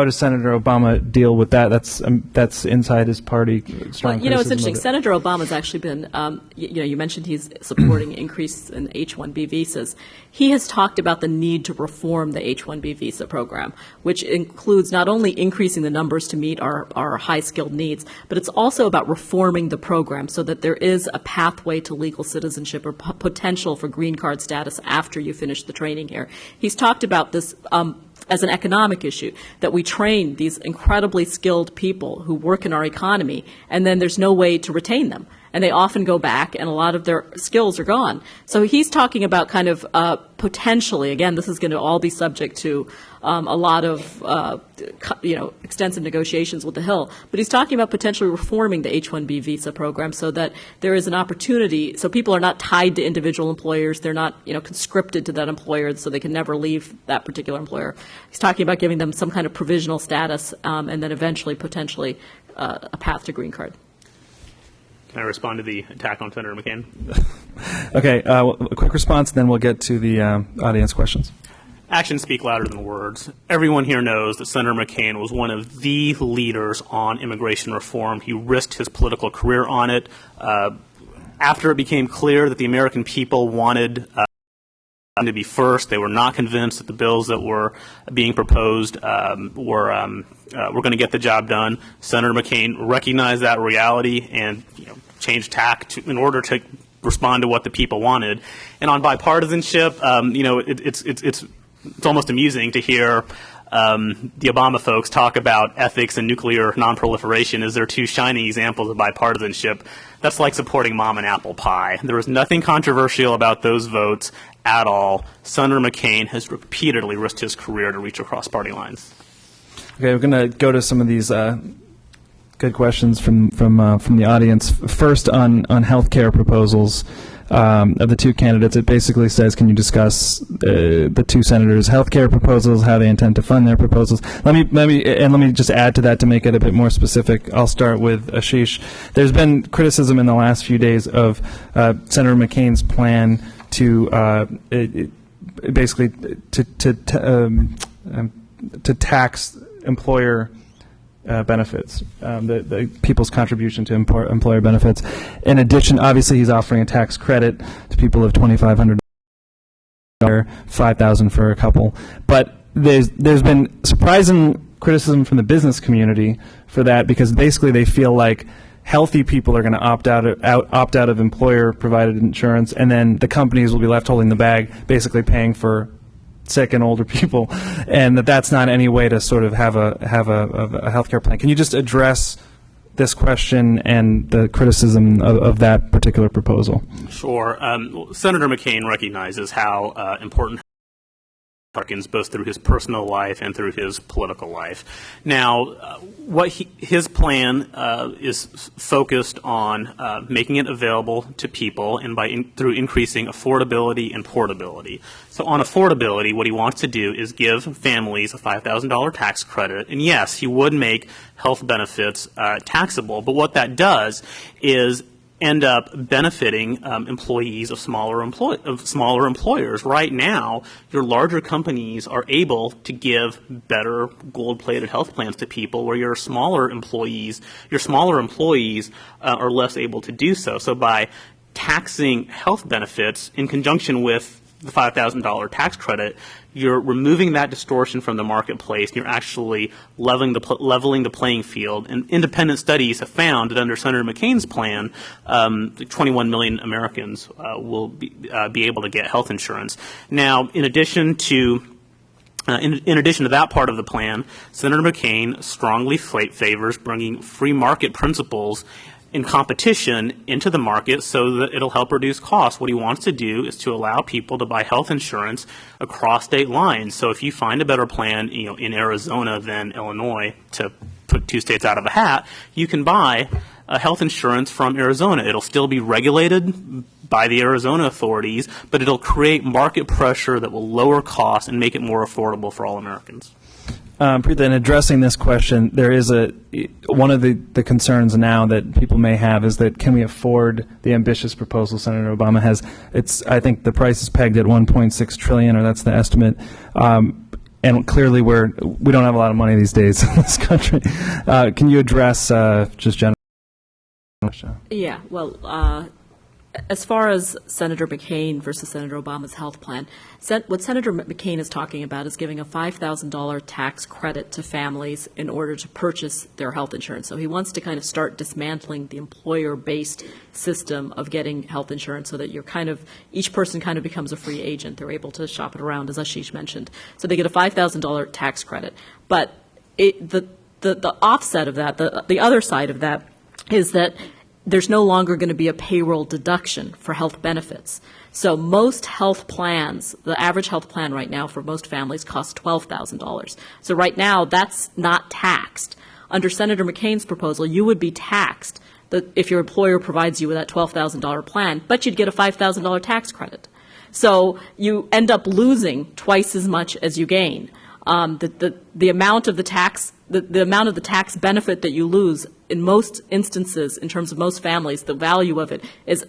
does Senator Obama deal with that? That's inside his party. Well, it's interesting. Senator Obama's actually been, you mentioned he's supporting increase in H-1B visas. He has talked about the need to reform the H-1B visa program, which includes not only increasing the numbers to meet our high-skilled needs, but it's also about reforming the program so that there is a pathway to legal citizenship or potential for green card status after you finish the training here. He's talked about this as an economic issue, that we train these incredibly skilled people who work in our economy, and then there's no way to retain them. And they often go back, and a lot of their skills are gone. So he's talking about kind of potentially, again, this is going to all be subject to a lot of, extensive negotiations with the Hill. But he's talking about potentially reforming the H-1B visa program so that there is an opportunity, so people are not tied to individual employers. They're not, conscripted to that employer, so they can never leave that particular employer. He's talking about giving them some kind of provisional status and then eventually, potentially, a path to green card. Can I respond to the attack on Senator McCain? Okay, a quick response, then we'll get to the audience questions. Actions speak louder than words. Everyone here knows that Senator McCain was one of the leaders on immigration reform. He risked his political career on it. After it became clear that the American people wanted to be first, they were not convinced that the bills that were being proposed were going to get the job done. Senator McCain recognized that reality and changed tack in order to respond to what the people wanted. And on bipartisanship, it's almost amusing to hear the Obama folks talk about ethics and nuclear nonproliferation as their two shining examples of bipartisanship. That's like supporting mom and apple pie. There was nothing controversial about those votes at all. Senator McCain has repeatedly risked his career to reach across party lines. Okay, we're going to go to some of these good questions from the audience. First, on health care proposals of the two candidates, it basically says, can you discuss the two senators' health care proposals, how they intend to fund their proposals? Let me just add to that to make it a bit more specific. I'll start with Ashish. There's been criticism in the last few days of Senator McCain's plan to basically to tax employer benefits, the people's contribution to employer benefits. In addition, obviously, he's offering a tax credit to people of $2,500 $5,000 for a couple. But there's been surprising criticism from the business community for that, because basically they feel like healthy people are going to opt out of employer-provided insurance, and then the companies will be left holding the bag, basically paying for sick and older people, and that's not any way to sort of have a healthcare plan. Can you just address this question and the criticism of that particular proposal? Sure. Senator McCain recognizes how important Americans, both through his personal life and through his political life. Now, his plan is focused on making it available to people, and through increasing affordability and portability. So on affordability, what he wants to do is give families a $5,000 tax credit. And yes, he would make health benefits taxable, but what that does is end up benefiting employees of smaller employers. Right now, your larger companies are able to give better gold-plated health plans to people, where your smaller employees are less able to do so. So by taxing health benefits in conjunction with the $5,000 tax credit, you're removing that distortion from the marketplace, and you're actually leveling the playing field. And independent studies have found that under Senator McCain's plan, 21 million Americans will be able to get health insurance. Now, in addition to that part of the plan, Senator McCain strongly favors bringing free market principles in competition into the market so that it'll help reduce costs. What he wants to do is to allow people to buy health insurance across state lines. So if you find a better plan, in Arizona than Illinois, to put two states out of a hat, you can buy health insurance from Arizona. It'll still be regulated by the Arizona authorities, but it'll create market pressure that will lower costs and make it more affordable for all Americans. Preetha, in addressing this question, there is one of the concerns now that people may have is that, can we afford the ambitious proposal Senator Obama has? I think the price is pegged at $1.6 trillion, or that's the estimate. And clearly we don't have a lot of money these days in this country. Can you address just general? Yeah, well, as far as Senator McCain versus Senator Obama's health plan, what Senator McCain is talking about is giving a $5,000 tax credit to families in order to purchase their health insurance. So he wants to kind of start dismantling the employer-based system of getting health insurance, so that each person kind of becomes a free agent. They're able to shop it around, as Ashish mentioned. So they get a $5,000 tax credit. But the offset of that, the other side of that, is that there's no longer going to be a payroll deduction for health benefits. So most health plans, the average health plan right now for most families costs $12,000. So right now that's not taxed. Under Senator McCain's proposal, you would be taxed if your employer provides you with that $12,000 plan, but you'd get a $5,000 tax credit. So you end up losing twice as much as you gain. The amount of the tax benefit that you lose, in most instances, in terms of most families, the value of it is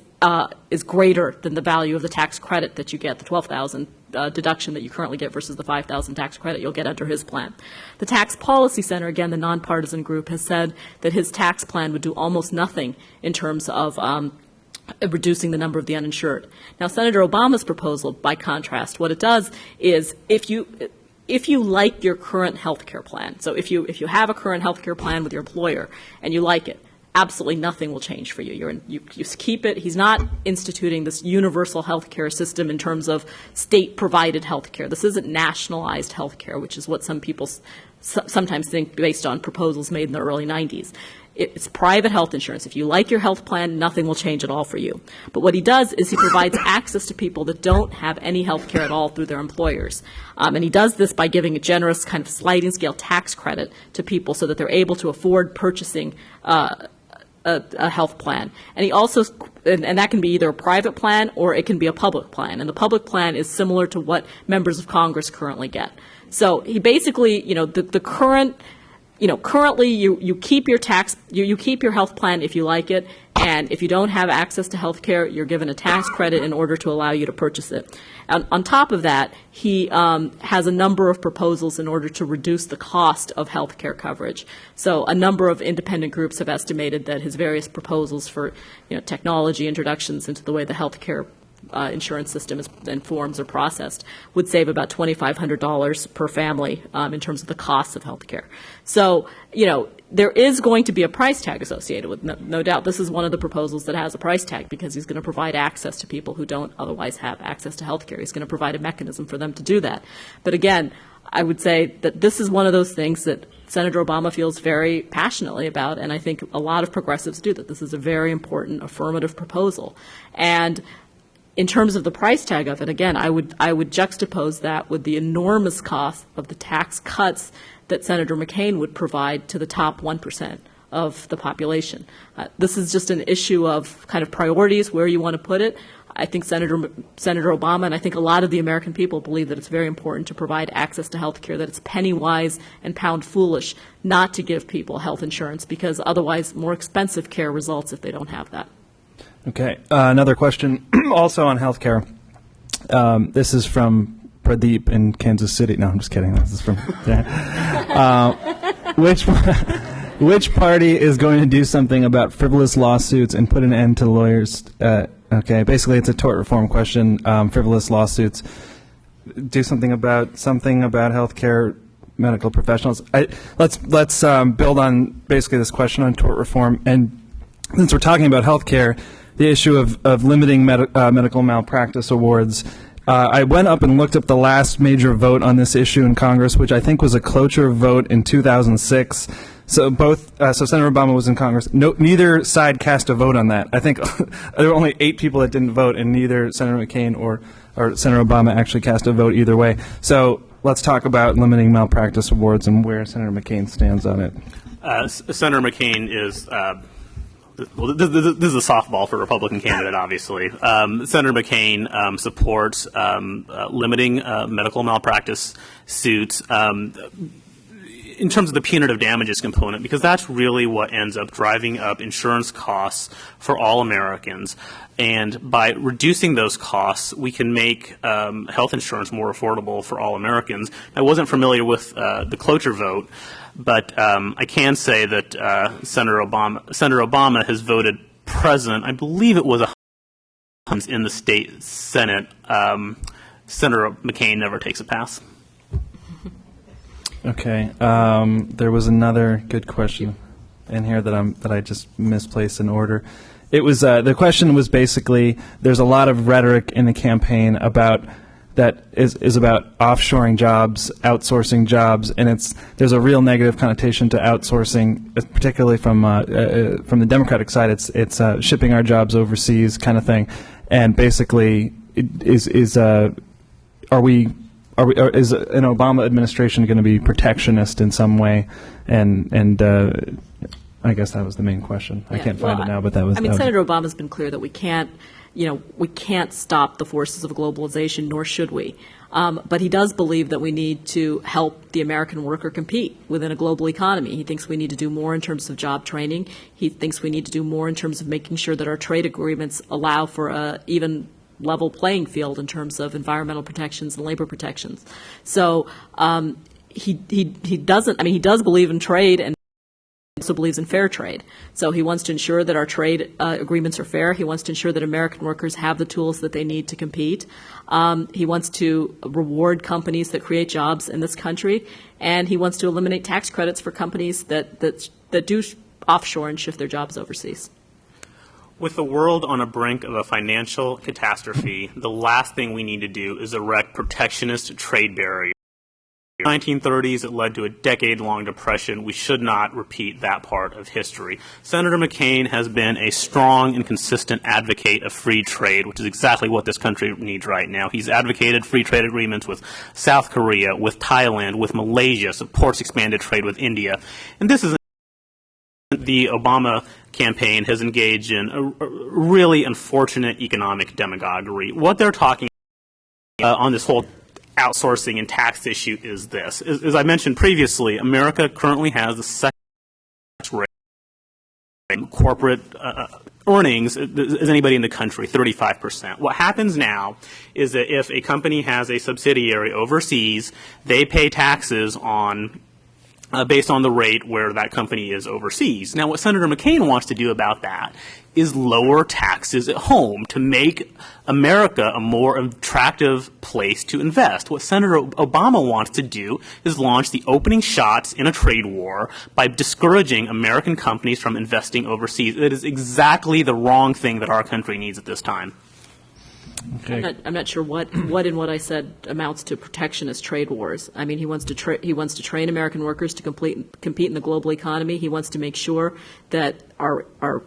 greater than the value of the tax credit that you get, the $12,000 deduction that you currently get versus the $5,000 tax credit you'll get under his plan. The Tax Policy Center, again, the nonpartisan group, has said that his tax plan would do almost nothing in terms of reducing the number of the uninsured. Now, Senator Obama's proposal, by contrast, what it does is, if you like your current health care plan, so if you have a current health care plan with your employer and you like it, absolutely nothing will change for you. You keep it. He's not instituting this universal health care system in terms of state-provided health care. This isn't nationalized health care, which is what some people sometimes think based on proposals made in the early 90s. It's private health insurance. If you like your health plan, nothing will change at all for you. But what he does is he provides access to people that don't have any health care at all through their employers. And he does this by giving a generous kind of sliding scale tax credit to people so that they're able to afford purchasing a health plan. And he also, and that can be either a private plan or it can be a public plan. And the public plan is similar to what members of Congress currently get. So he basically, the current, currently you keep your you keep your health plan if you like it, and if you don't have access to health care, you're given a tax credit in order to allow you to purchase it. And on top of that, he has a number of proposals in order to reduce the cost of health care coverage. So a number of independent groups have estimated that his various proposals for technology introductions into the way the health care insurance system and forms are processed, would save about $2,500 per family in terms of the cost of health care. So, there is going to be a price tag associated with no doubt. This is one of the proposals that has a price tag because he's going to provide access to people who don't otherwise have access to health care. He's going to provide a mechanism for them to do that. But again, I would say that this is one of those things that Senator Obama feels very passionately about, and I think a lot of progressives do, that this is a very important affirmative proposal. And in terms of the price tag of it, again, I would juxtapose that with the enormous cost of the tax cuts that Senator McCain would provide to the top 1% of the population. This is just an issue of kind of priorities, where you want to put it. I think Senator Obama and I think a lot of the American people believe that it's very important to provide access to health care, that it's penny wise and pound foolish not to give people health insurance, because otherwise more expensive care results if they don't have that. Okay. Another question also on health care. This is from Pradeep in Kansas City. No, I'm just kidding. This is from which party is going to do something about frivolous lawsuits and put an end to lawyers? Okay, basically it's a tort reform question. Frivolous lawsuits. Do something about healthcare medical professionals. Let's build on basically this question on tort reform. And since we're talking about healthcare, the issue of limiting medical malpractice awards. I went up and looked up the last major vote on this issue in Congress, which I think was a cloture vote in 2006. So Senator Obama was in Congress. Neither side cast a vote on that. I think there were only 8 people that didn't vote, and neither Senator McCain or Senator Obama actually cast a vote either way. So let's talk about limiting malpractice awards and where Senator McCain stands on it. Senator McCain is well, this is a softball for a Republican candidate, obviously. Senator McCain supports limiting medical malpractice suits in terms of the punitive damages component, because that's really what ends up driving up insurance costs for all Americans. And by reducing those costs, we can make health insurance more affordable for all Americans. I wasn't familiar with the cloture vote, but I can say that Senator Obama has voted present. I believe it was in the state Senate. Senator McCain never takes a pass. Okay. There was another good question in here that I just misplaced in order. It was the question was basically, there's a lot of rhetoric in the campaign about that is about offshoring jobs, outsourcing jobs, and there's a real negative connotation to outsourcing, particularly from the Democratic side. It's shipping our jobs overseas kind of thing, and basically is an Obama administration going to be protectionist in some way? And I guess that was the main question. Yeah. I can't find it now, but that was. Senator Obama's been clear that we can't stop the forces of globalization, nor should we. But he does believe that we need to help the American worker compete within a global economy. He thinks we need to do more in terms of job training. He thinks we need to do more in terms of making sure that our trade agreements allow for a even level playing field in terms of environmental protections and labor protections. So he does believe in trade, and also believes in fair trade. So he wants to ensure that our trade agreements are fair. He wants to ensure that American workers have the tools that they need to compete. He wants to reward companies that create jobs in this country, and he wants to eliminate tax credits for companies that do offshore and shift their jobs overseas. With the world on the brink of a financial catastrophe, the last thing we need to do is erect protectionist trade barriers. In the 1930s, it led to a decade-long depression. We should not repeat that part of history. Senator McCain has been a strong and consistent advocate of free trade, which is exactly what this country needs right now. He's advocated free trade agreements with South Korea, with Thailand, with Malaysia, supports expanded trade with India. And this is the Obama campaign has engaged in a really unfortunate economic demagoguery. What they're talking on this whole outsourcing and tax issue is this. As I mentioned previously, America currently has the second rate corporate earnings as anybody in the country, 35%. What happens now is that if a company has a subsidiary overseas, they pay taxes on based on the rate where that company is overseas. Now, what Senator McCain wants to do about that is lower taxes at home to make America a more attractive place to invest. What Senator Obama wants to do is launch the opening shots in a trade war by discouraging American companies from investing overseas. It is exactly the wrong thing that our country needs at this time. Okay. I'm not sure what in what I said amounts to protectionist trade wars. I mean, he wants to train American workers to compete in the global economy. He wants to make sure that our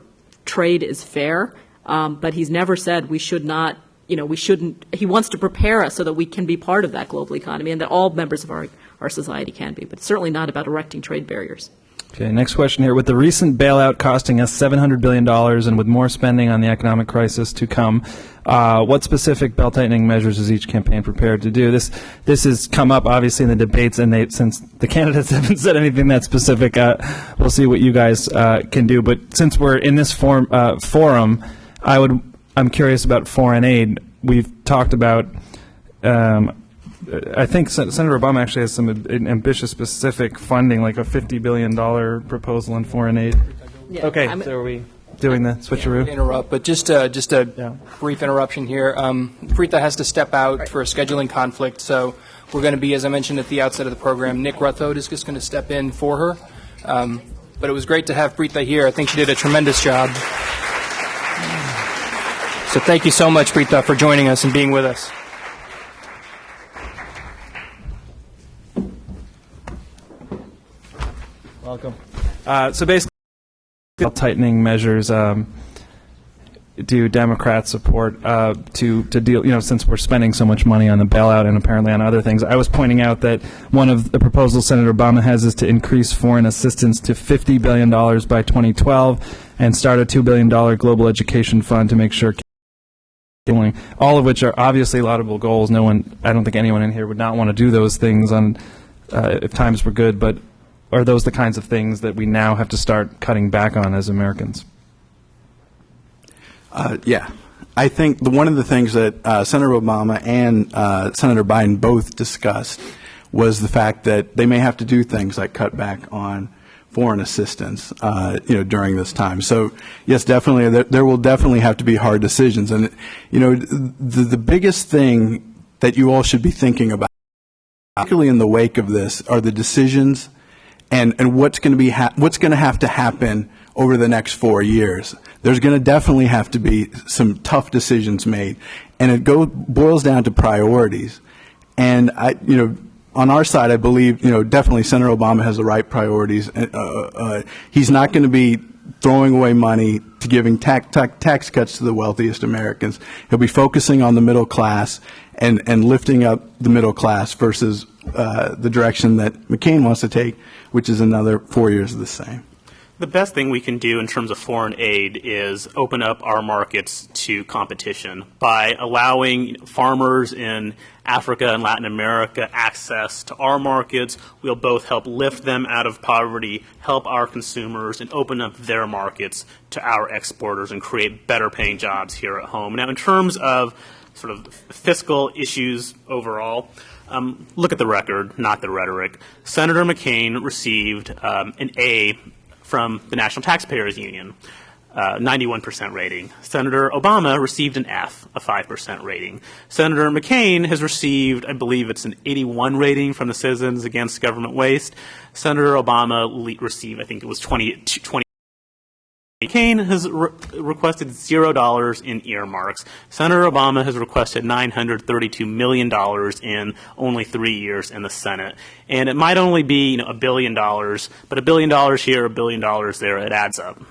trade is fair. But he's never said we should not. We shouldn't. He wants to prepare us so that we can be part of that global economy and that all members of our society can be. But it's certainly not about erecting trade barriers. Okay, next question here. With the recent bailout costing us $700 billion and with more spending on the economic crisis to come, what specific belt-tightening measures is each campaign prepared to do? This has come up, obviously, in the debates, and since the candidates haven't said anything that specific, we'll see what you guys can do. But since we're in this forum, I'm curious about foreign aid. We've talked about I think Senator Obama actually has some ambitious specific funding, like a $50 billion proposal in foreign aid. Yeah, Okay, so are we doing the switcheroo? Interrupt, but just a brief interruption here. Preetha has to step out for a scheduling conflict, so we're going to be, as I mentioned at the outset of the program, Nick Ruthode is just going to step in for her. But it was great to have Preetha here. I think she did a tremendous job. So thank you so much, Preetha, for joining us and being with us. Welcome. So basically, tightening measures do Democrats support to deal, since we're spending so much money on the bailout and apparently on other things. I was pointing out that one of the proposals Senator Obama has is to increase foreign assistance to $50 billion by 2012 and start a $2 billion global education fund to make sure all of which are obviously laudable goals. I don't think anyone in here would not want to do those things if times were good, but are those the kinds of things that we now have to start cutting back on as Americans? Yeah. I think one of the things that Senator Obama and Senator Biden both discussed was the fact that they may have to do things like cut back on foreign assistance, during this time. So, yes, definitely, there will definitely have to be hard decisions. And, the biggest thing that you all should be thinking about, particularly in the wake of this, are the decisions and what's going to have to happen over the next 4 years. There's going to definitely have to be some tough decisions made, and it boils down to priorities. And on our side, I believe definitely Senator Obama has the right priorities. He's not going to be throwing away money to giving tax cuts to the wealthiest Americans. He'll be focusing on the middle class and lifting up the middle class versus the direction that McCain wants to take, which is another 4 years of the same. The best thing we can do in terms of foreign aid is open up our markets to competition by allowing farmers in Africa and Latin America access to our markets. We'll both help lift them out of poverty, help our consumers, and open up their markets to our exporters and create better paying jobs here at home. Now, in terms of sort of fiscal issues overall, look at the record, not the rhetoric. Senator McCain received an A from the National Taxpayers Union, 91% rating. Senator Obama received an F, a 5% rating. Senator McCain has received, I believe it's an 81 rating from the Citizens Against Government Waste. Senator Obama received, I think it was 20. McCain has requested $0 in earmarks. Senator Obama has requested $932 million in only 3 years in the Senate. And it might only be $1 billion, but $1 billion here, $1 billion there, it adds up.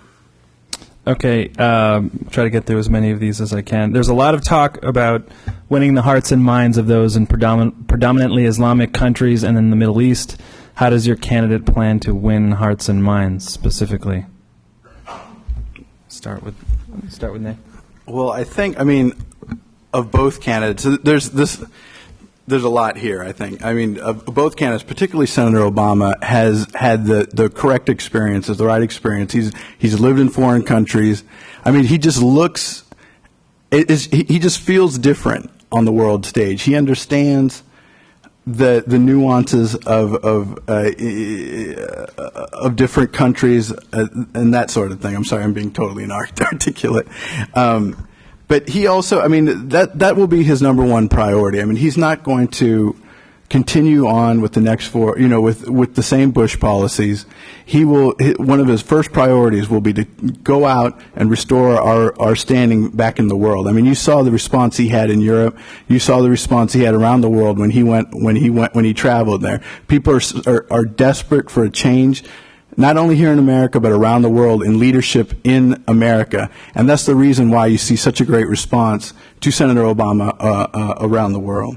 Okay, try to get through as many of these as I can. There's a lot of talk about winning the hearts and minds of those in predominantly Islamic countries and in the Middle East. How does your candidate plan to win hearts and minds specifically? Start with Nick. Well, I think, of both candidates, there's a lot here, I think. Of both candidates, particularly Senator Obama, has had the correct experiences, the right experience. He's lived in foreign countries. He just looks, he just feels different on the world stage. He understands the nuances of different countries and that sort of thing. I'm sorry, I'm being totally inarticulate. But he also, I mean, that will be his number one priority. I mean, he's not going to continue on with the next four, with the same Bush policies. One of his first priorities will be to go out and restore our standing back in the world. I mean, you saw the response he had in Europe. You saw the response he had around the world when he traveled there. People are desperate for a change, not only here in America, but around the world in leadership in America. And that's the reason why you see such a great response to Senator Obama around the world.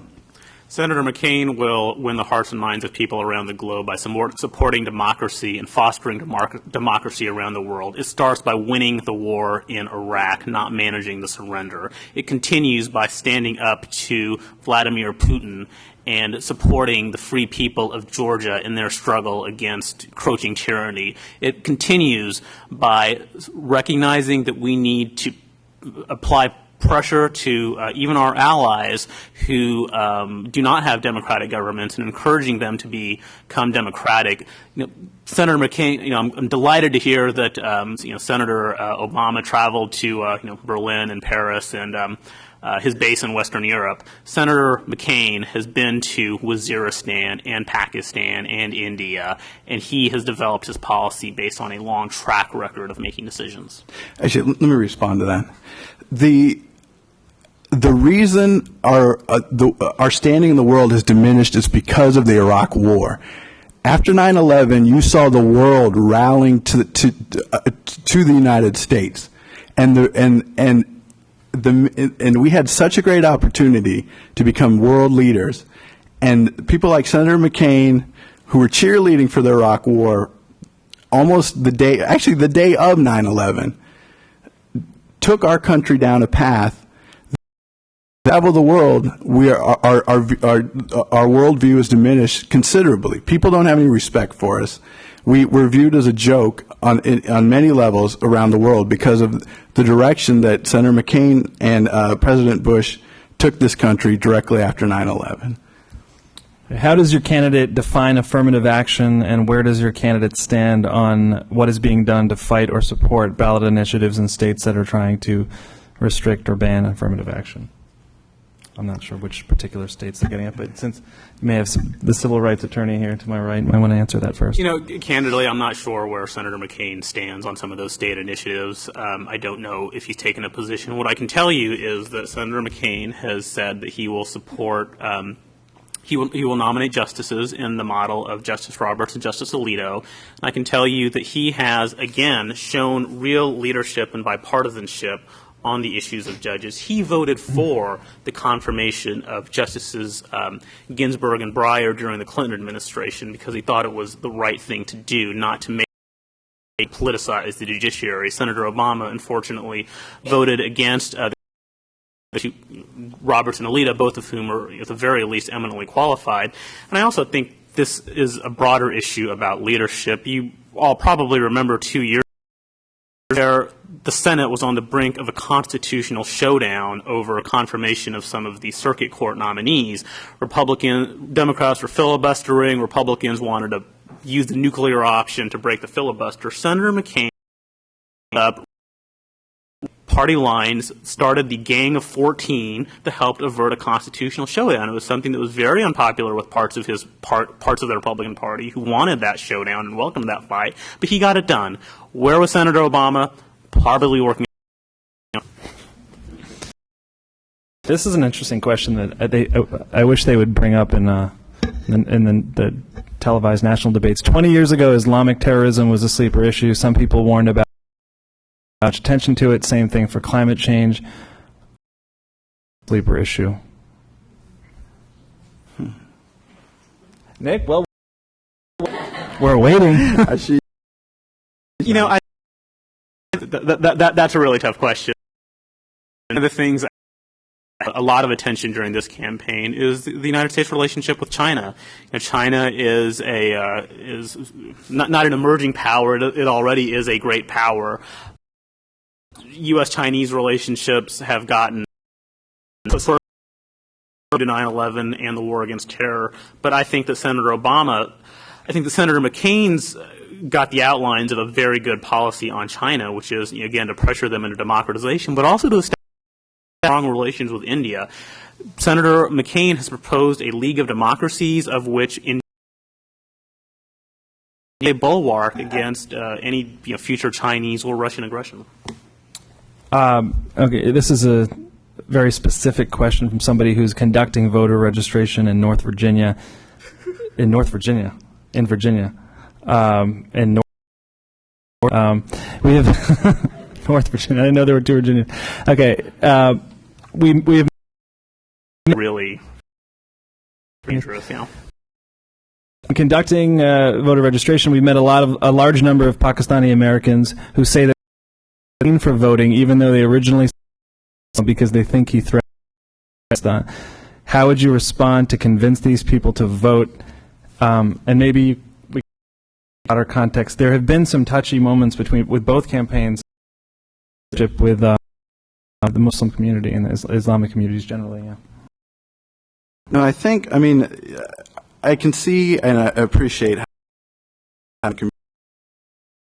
Senator McCain will win the hearts and minds of people around the globe by supporting democracy and fostering democracy around the world. It starts by winning the war in Iraq, not managing the surrender. It continues by standing up to Vladimir Putin and supporting the free people of Georgia in their struggle against encroaching tyranny. It continues by recognizing that we need to apply pressure to even our allies who do not have democratic governments and encouraging them to become democratic. Senator McCain, I'm delighted to hear that Senator Obama traveled to Berlin and Paris and his base in Western Europe. Senator McCain has been to Waziristan and Pakistan and India, and he has developed his policy based on a long track record of making decisions. Actually, let me respond to that. The reason our standing in the world has diminished is because of the Iraq War. After 9/11, you saw the world rallying to the United States, and we had such a great opportunity to become world leaders. And people like Senator McCain, who were cheerleading for the Iraq War, almost the day of 9/11, took our country down a path. Travel the world, our worldview is diminished considerably. People don't have any respect for us. We're viewed as a joke on many levels around the world because of the direction that Senator McCain and President Bush took this country directly after 9/11. How does your candidate define affirmative action, and where does your candidate stand on what is being done to fight or support ballot initiatives in states that are trying to restrict or ban affirmative action? I'm not sure which particular states they're getting at, but since you may have the civil rights attorney here to my right, you might want to answer that first. Candidly, I'm not sure where Senator McCain stands on some of those state initiatives. I don't know if he's taken a position. What I can tell you is that Senator McCain has said that he will support he will nominate justices in the model of Justice Roberts and Justice Alito. And I can tell you that he has, again, shown real leadership and bipartisanship on the issues of judges. He voted for the confirmation of Justices Ginsburg and Breyer during the Clinton administration because he thought it was the right thing to do, not to politicize the judiciary. Senator Obama, unfortunately, voted against Roberts and Alito, both of whom are, at the very least, eminently qualified. And I also think this is a broader issue about leadership. You all probably remember 2 years ago, the Senate was on the brink of a constitutional showdown over a confirmation of some of the circuit court nominees. Democrats were filibustering. Republicans wanted to use the nuclear option to break the filibuster. Senator McCain party lines started the Gang of 14 to help avert a constitutional showdown. It was something that was very unpopular with parts of the Republican Party who wanted that showdown and welcomed that fight, but he got it done. Where was Senator Obama? Probably working. This is an interesting question that I wish they would bring up in the televised national debates. 20 years ago, Islamic terrorism was a sleeper issue. Some people warned about attention to it. Same thing for climate change. Sleeper issue. Nick, well, we're waiting. That's a really tough question. One of the things, a lot of attention during this campaign is the United States relationship with China. China is not an emerging power. It already is a great power. U.S.-Chinese relationships have gotten 9/11 and the war against terror. But I think that Senator McCain's got the outlines of a very good policy on China, which is, again, to pressure them into democratization, but also to establish strong relations with India. Senator McCain has proposed a League of Democracies, of which India is a bulwark against any future Chinese or Russian aggression. Okay, this is a very specific question from somebody who's conducting voter registration in Virginia. In North Virginia. We have North Virginia. I didn't know there were two Virginias. Okay, we have really dangerous, Conducting voter registration, we've met a large number of Pakistani Americans who say that they're in for voting, even though they originally because they think he threatens Pakistan. How would you respond to convince these people to vote? And maybe we can our context. There have been some touchy moments with both campaigns with the Muslim community and the Islamic communities generally. Yeah. No, I I can see and I appreciate how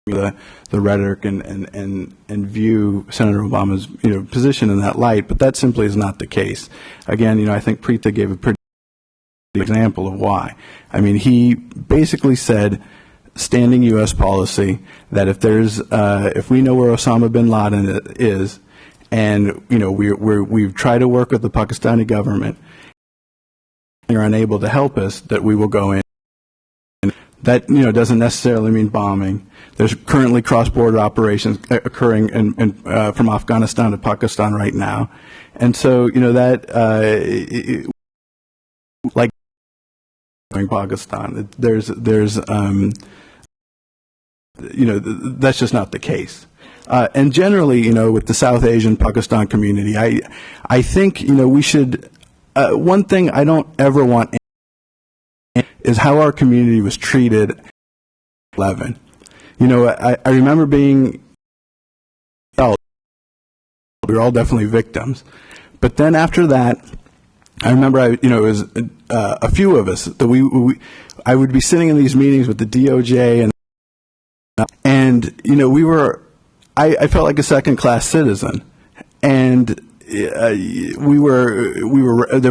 the rhetoric and view Senator Obama's position in that light, but that simply is not the case. Again, I think Preeta gave a pretty good example of why. He basically said, standing U.S. policy, that if we know where Osama bin Laden is, and we've tried to work with the Pakistani government, you're unable to help us, that we will go in. That doesn't necessarily mean bombing. There's currently cross-border operations occurring from Afghanistan to Pakistan right now, and so that like Pakistan, there's that's just not the case. And generally, with the South Asian Pakistan community, I think we should. One thing I don't ever want is how our community was treated at 11. I remember being, we were all definitely victims. But then after that, I remember, it was a few of us that I would be sitting in these meetings with the DOJ and I felt like a second-class citizen. And there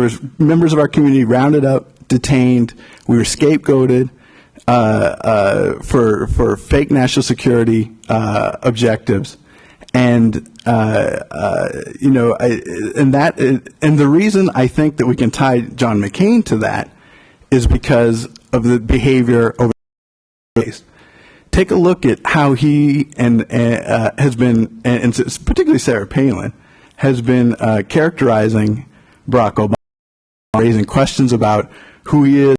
was members of our community rounded up, detained. We were scapegoated for fake national security objectives, and the reason I think that we can tie John McCain to that is because of the behavior over the days. Take a look at how he has been, and particularly Sarah Palin, has been characterizing Barack Obama, raising questions about who he is,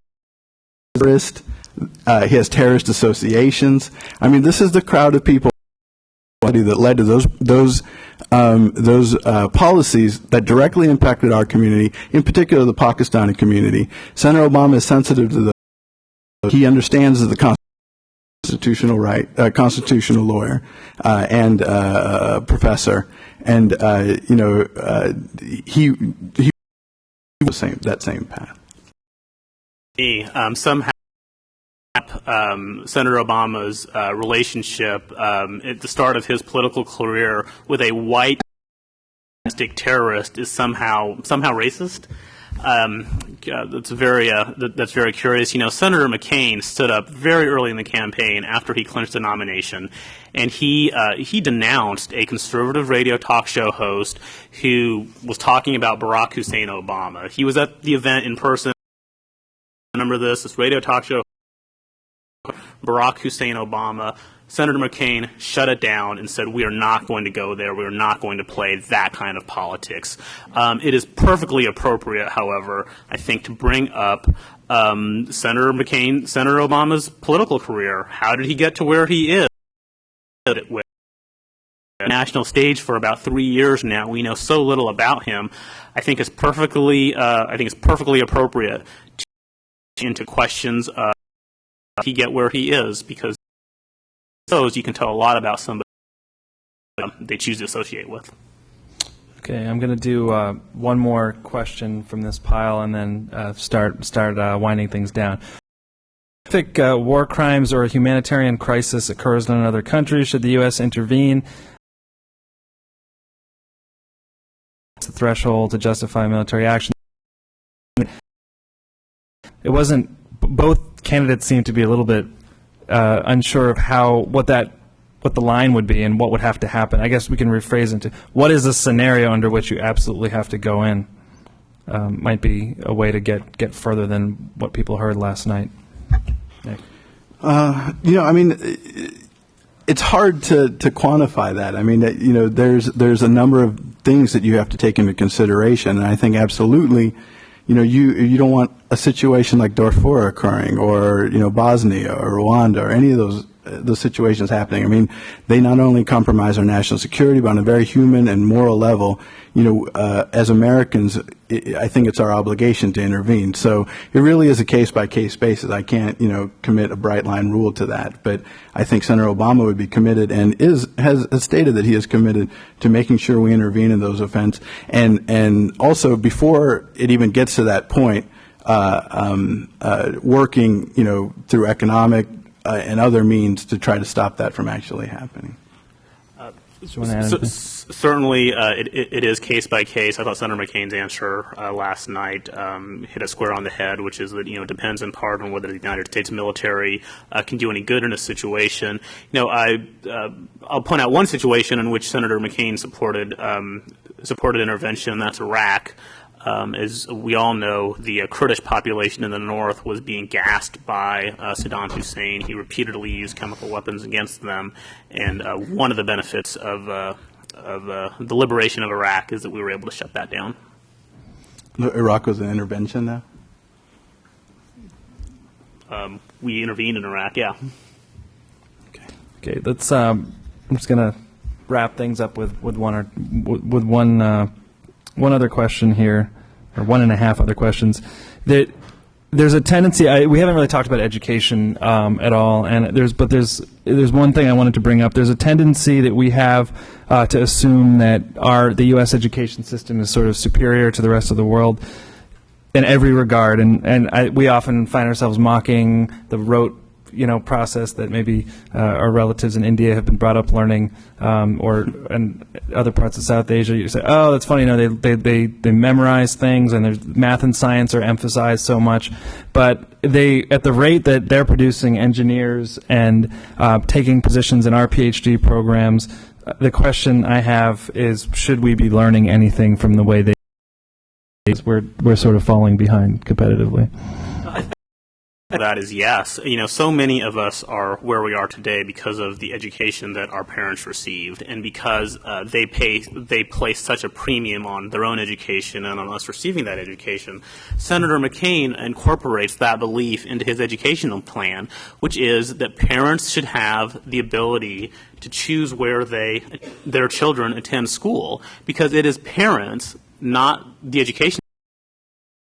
terrorist. He has terrorist associations. This is the crowd of people that led to those policies that directly impacted our community, in particular the Pakistani community. Senator Obama is sensitive to those. He understands the constitutional lawyer and professor. And he was that same path. Somehow, Senator Obama's relationship at the start of his political career with a white domestic terrorist is somehow racist. That's very curious. Senator McCain stood up very early in the campaign after he clinched the nomination, and he denounced a conservative radio talk show host who was talking about Barack Hussein Obama. He was at the event in person. Remember this radio talk show, Barack Hussein Obama. Senator McCain shut it down and said, we are not going to go there. We are not going to play that kind of politics. It is perfectly appropriate, however, I think, to bring up Senator Obama's political career. How did he get to where he is? With the national stage for about 3 years now. We know so little about him. I think it's perfectly appropriate to into questions how he get where he is, because those you can tell a lot about somebody they choose to associate with. Okay, I'm going to do one more question from this pile and then start winding things down. If war crimes or a humanitarian crisis occurs in another country, should the U.S. intervene? The threshold to justify military action. It wasn't. Both candidates seem to be a little bit unsure of what the line would be and what would have to happen. I guess we can rephrase into what is a scenario under which you absolutely have to go in. Might be a way to get further than what people heard last night. Nick. It's hard to quantify that. I mean, there's a number of things that you have to take into consideration, and I think absolutely, you don't want a situation like Darfur occurring, or Bosnia or Rwanda or any of those situations happening. I mean, they not only compromise our national security, but on a very human and moral level, as Americans, I think it's our obligation to intervene. So it really is a case-by-case basis. I can't, commit a bright-line rule to that. But I think Senator Obama would be committed and has stated that he is committed to making sure we intervene in those offenses. And also, before it even gets to that point, working, through economic and other means to try to stop that from actually happening. Certainly, it is case by case. I thought Senator McCain's answer last night hit a square on the head, which is that it depends in part on whether the United States military can do any good in a situation. I'll point out one situation in which Senator McCain supported intervention, and that's Iraq. As we all know, the Kurdish population in the north was being gassed by Saddam Hussein. He repeatedly used chemical weapons against them, and one of the benefits of the liberation of Iraq is that we were able to shut that down. Iraq was an intervention, though? We intervened in Iraq, yeah. Okay. Let's. I'm just going to wrap things up with one other question here, or one and a half other questions. There's a tendency. We haven't really talked about education at all, and there's one thing I wanted to bring up. There's a tendency that we have to assume that the U.S. education system is sort of superior to the rest of the world in every regard, and we often find ourselves mocking the rote process that maybe our relatives in India have been brought up learning, and other parts of South Asia. You say, oh, that's funny. They memorize things, and there's math and science are emphasized so much, but at the rate that they're producing engineers and taking positions in our PhD programs, the question I have is, should we be learning anything from the way they? We're sort of falling behind competitively. That is yes. So many of us are where we are today because of the education that our parents received, and because they place such a premium on their own education and on us receiving that education. Senator McCain incorporates that belief into his educational plan, which is that parents should have the ability to choose where their children attend school, because it is parents, not the education,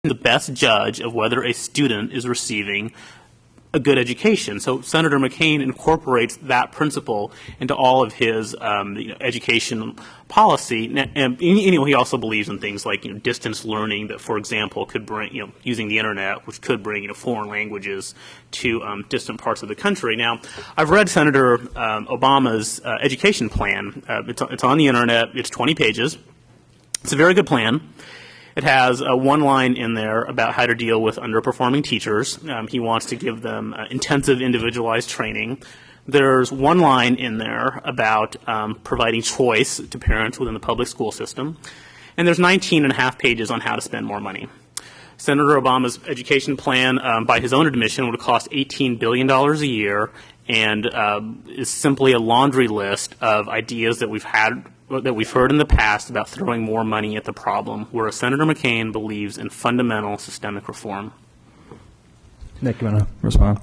the best judge of whether a student is receiving a good education. So Senator McCain incorporates that principle into all of his education policy. And he also believes in things like distance learning that, for example, could bring using the internet, which could bring foreign languages to distant parts of the country. Now, I've read Senator Obama's education plan. It's on the internet. It's 20 pages. It's a very good plan. It has one line in there about how to deal with underperforming teachers. He wants to give them intensive individualized training. There's one line in there about providing choice to parents within the public school system. And there's 19 and a half pages on how to spend more money. Senator Obama's education plan, by his own admission, would cost $18 billion a year, and is simply a laundry list of ideas that we've heard in the past about throwing more money at the problem, whereas Senator McCain believes in fundamental systemic reform. Nick, you want to respond?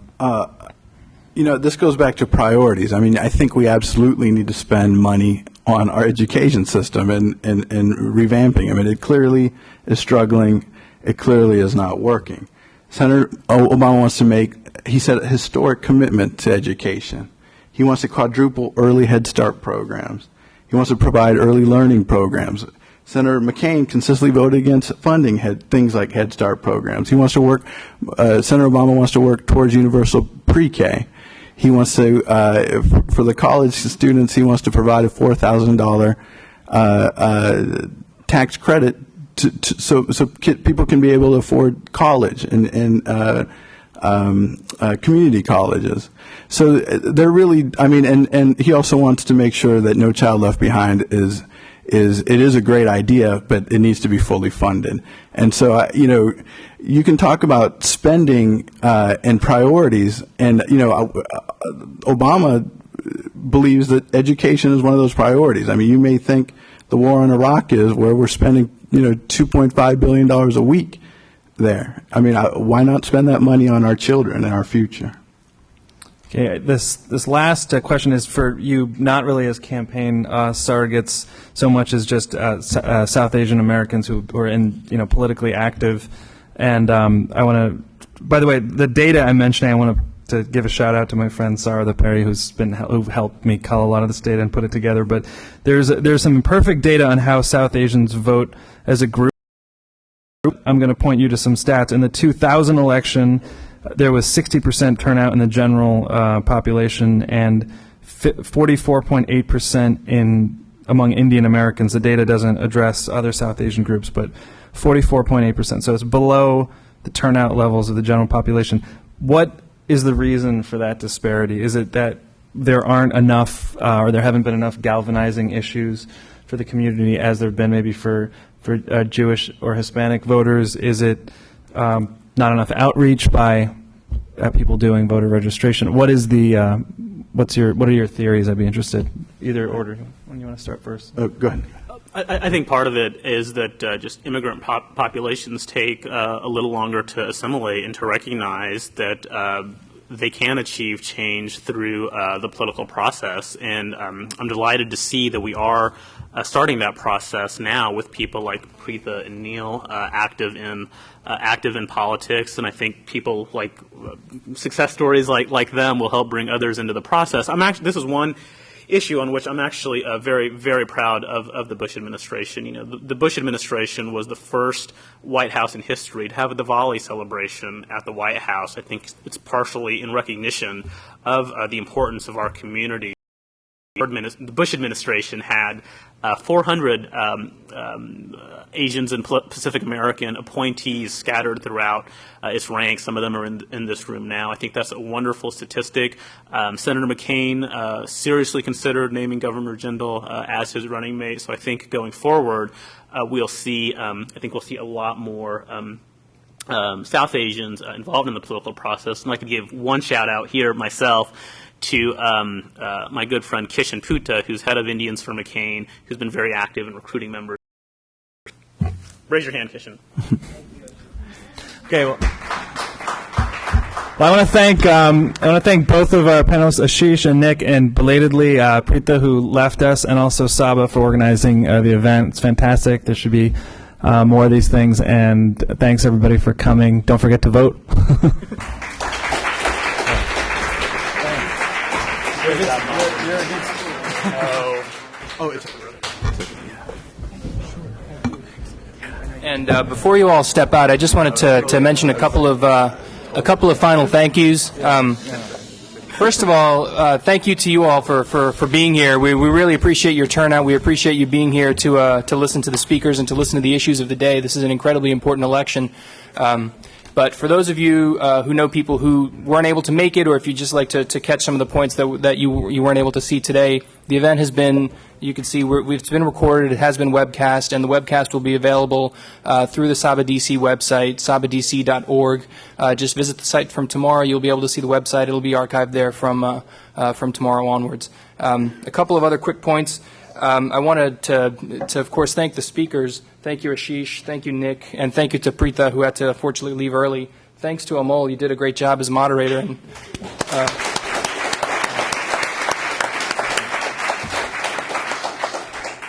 This goes back to priorities. I mean, I think we absolutely need to spend money on our education system and revamping. I mean, it clearly is struggling. It clearly is not working. Senator Obama wants to make, he said, a historic commitment to education. He wants to quadruple early Head Start programs. He wants to provide early learning programs. Senator McCain consistently voted against funding things like Head Start programs. He wants to work, Senator Obama wants to work towards universal pre-K. He wants to, for the college students, he wants to provide a $4,000 tax credit so people can be able to afford college and community colleges. So they're really, I mean, and he also wants to make sure that No Child Left Behind is a great idea, but it needs to be fully funded. And so, you can talk about spending and priorities, and, Obama believes that education is one of those priorities. I mean, you may think the war in Iraq is, where we're spending, $2.5 billion a week there. I mean, why not spend that money on our children and our future? Okay, this last question is for you, not really as campaign surrogates so much as just South Asian Americans who are politically active. And I want to, by the way, the data I'm mentioning, I want to give a shout out to my friend Sarah Perry, who helped me cull a lot of this data and put it together. But there's some imperfect data on how South Asians vote as a group. I'm going to point you to some stats. In the 2000 election, there was 60% turnout in the general population and 44.8% among Indian Americans. The data doesn't address other South Asian groups, but 44.8%. So it's below the turnout levels of the general population. What is the reason for that disparity? Is it that there aren't enough, or there haven't been enough galvanizing issues for the community as there have been maybe for Jewish or Hispanic voters? Is it not enough outreach by people doing voter registration? What is the what are your theories? I'd be interested. Either order. When you want to start first? Go ahead. I think part of it is that just immigrant populations take a little longer to assimilate and to recognize that they can achieve change through the political process. And I'm delighted to see that we are starting that process now with people like Preetha and Neil active in politics. And I think people like success stories like them will help bring others into the process. This is one issue on which I'm actually very, very proud of the Bush administration. The Bush administration was the first White House in history to have a Diwali celebration at the White House. I think it's partially in recognition of the importance of our community. The Bush administration had 400 Asians and Pacific American appointees scattered throughout its ranks. Some of them are in this room now. I think that's a wonderful statistic. Senator McCain seriously considered naming Governor Jindal as his running mate. So I think going forward, we'll see a lot more South Asians involved in the political process. And I'd like to give one shout out here myself to my good friend Kishan Putta, who's head of Indians for McCain, who's been very active in recruiting members. Raise your hand, Kishan. Okay. Well, I want to thank both of our panelists, Ashish and Nick, and belatedly Preetha, who left us, and also Saba for organizing the event. It's fantastic. There should be more of these things, and thanks everybody for coming. Don't forget to vote. And before you all step out, I just wanted to mention a couple of final thank yous. First of all, thank you to you all for being here. We really appreciate your turnout. We appreciate you being here to listen to the speakers and to listen to the issues of the day. This is an incredibly important election. But for those of you who know people who weren't able to make it, or if you just like to catch some of the points that you weren't able to see today, the event has been, you can see, it's been recorded, it has been webcast, and the webcast will be available through the Saba DC website, sabadc.org. Just visit the site from tomorrow. You'll be able to see the website. It'll be archived there from tomorrow onwards. A couple of other quick points. I wanted to, of course, thank the speakers. Thank you, Ashish. Thank you, Nick. And thank you to Preetha, who had to unfortunately leave early. Thanks to Amol. You did a great job as moderator. And,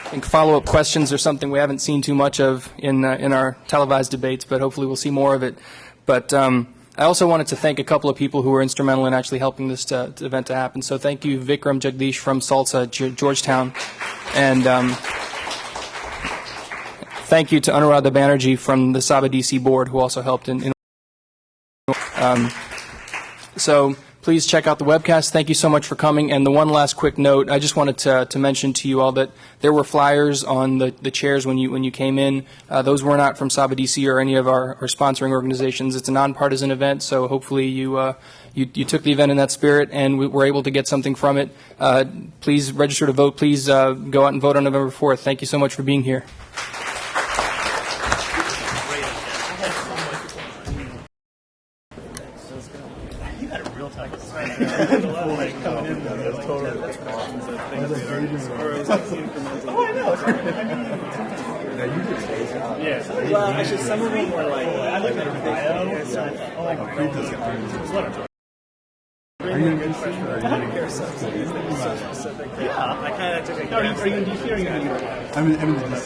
I think follow-up questions are something we haven't seen too much of in our televised debates, but hopefully we'll see more of it. But I also wanted to thank a couple of people who were instrumental in actually helping this event to happen. So thank you, Vikram Jagdish from Salsa, Georgetown, and thank you to Anuradha Banerjee from the Saba DC board, who also helped in so please check out the webcast. Thank you so much for coming. And the one last quick note, I just wanted to mention to you all that there were flyers on the chairs when you came in. Those were not from Saba DC or any of our sponsoring organizations. It's a nonpartisan event, so hopefully you took the event in that spirit and we were able to get something from it. Please register to vote. Please go out and vote on November 4th. Thank you so much for being here. Well, actually, some of them were like, I looked at her bio, like, are you in DC? Yeah, I kind of took a guess. Are you in DC or are you in New York? I'm in the DC.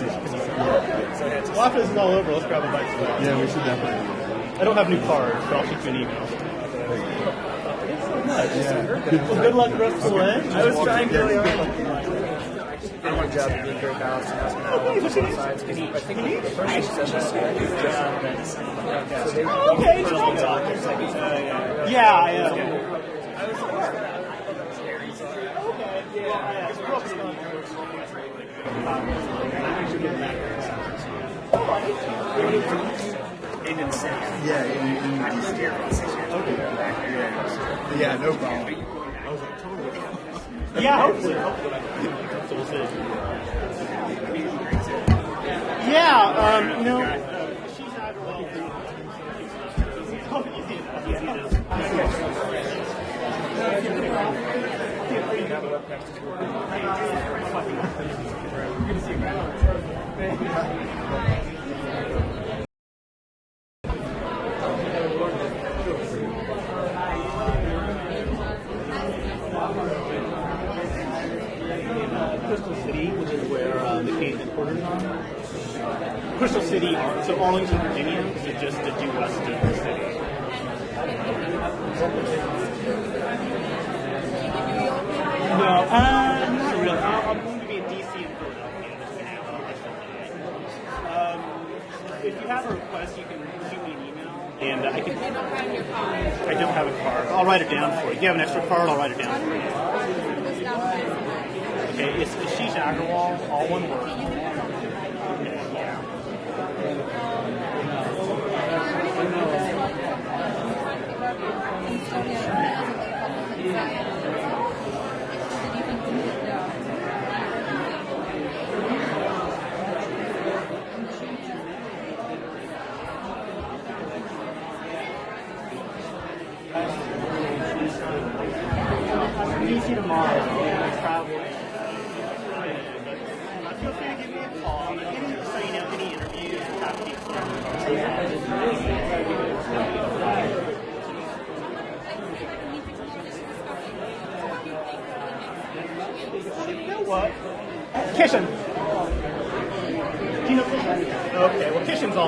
Well, after this is all over, let's grab a bite. Yeah, we should definitely. I don't have new cards, but I'll shoot you an email. Well, good luck the rest of the way. I was trying really hard. Good job being very balanced and asking both sides. I think the first session is okay, yeah, I am. Yeah, no problem. Yeah, hopefully. Yeah, she's not Crystal City, which is where the Canadian headquarters are. Crystal City, so Arlington, Virginia, is just the due west of the city. No, not really. I'm going to be in DC and Philadelphia. If you have a request, you can shoot me an email, and I can. I don't have a card. I'll write it down for you. If you have an extra card, I'll write it down for you. Okay, it's Ashish Agarwal, all one word. Yeah. See you tomorrow. Feel free to give me a call. I'm getting to sign out any interviews. You know what? Kishan. Do you know Kishan? Okay, well, Kishan's all.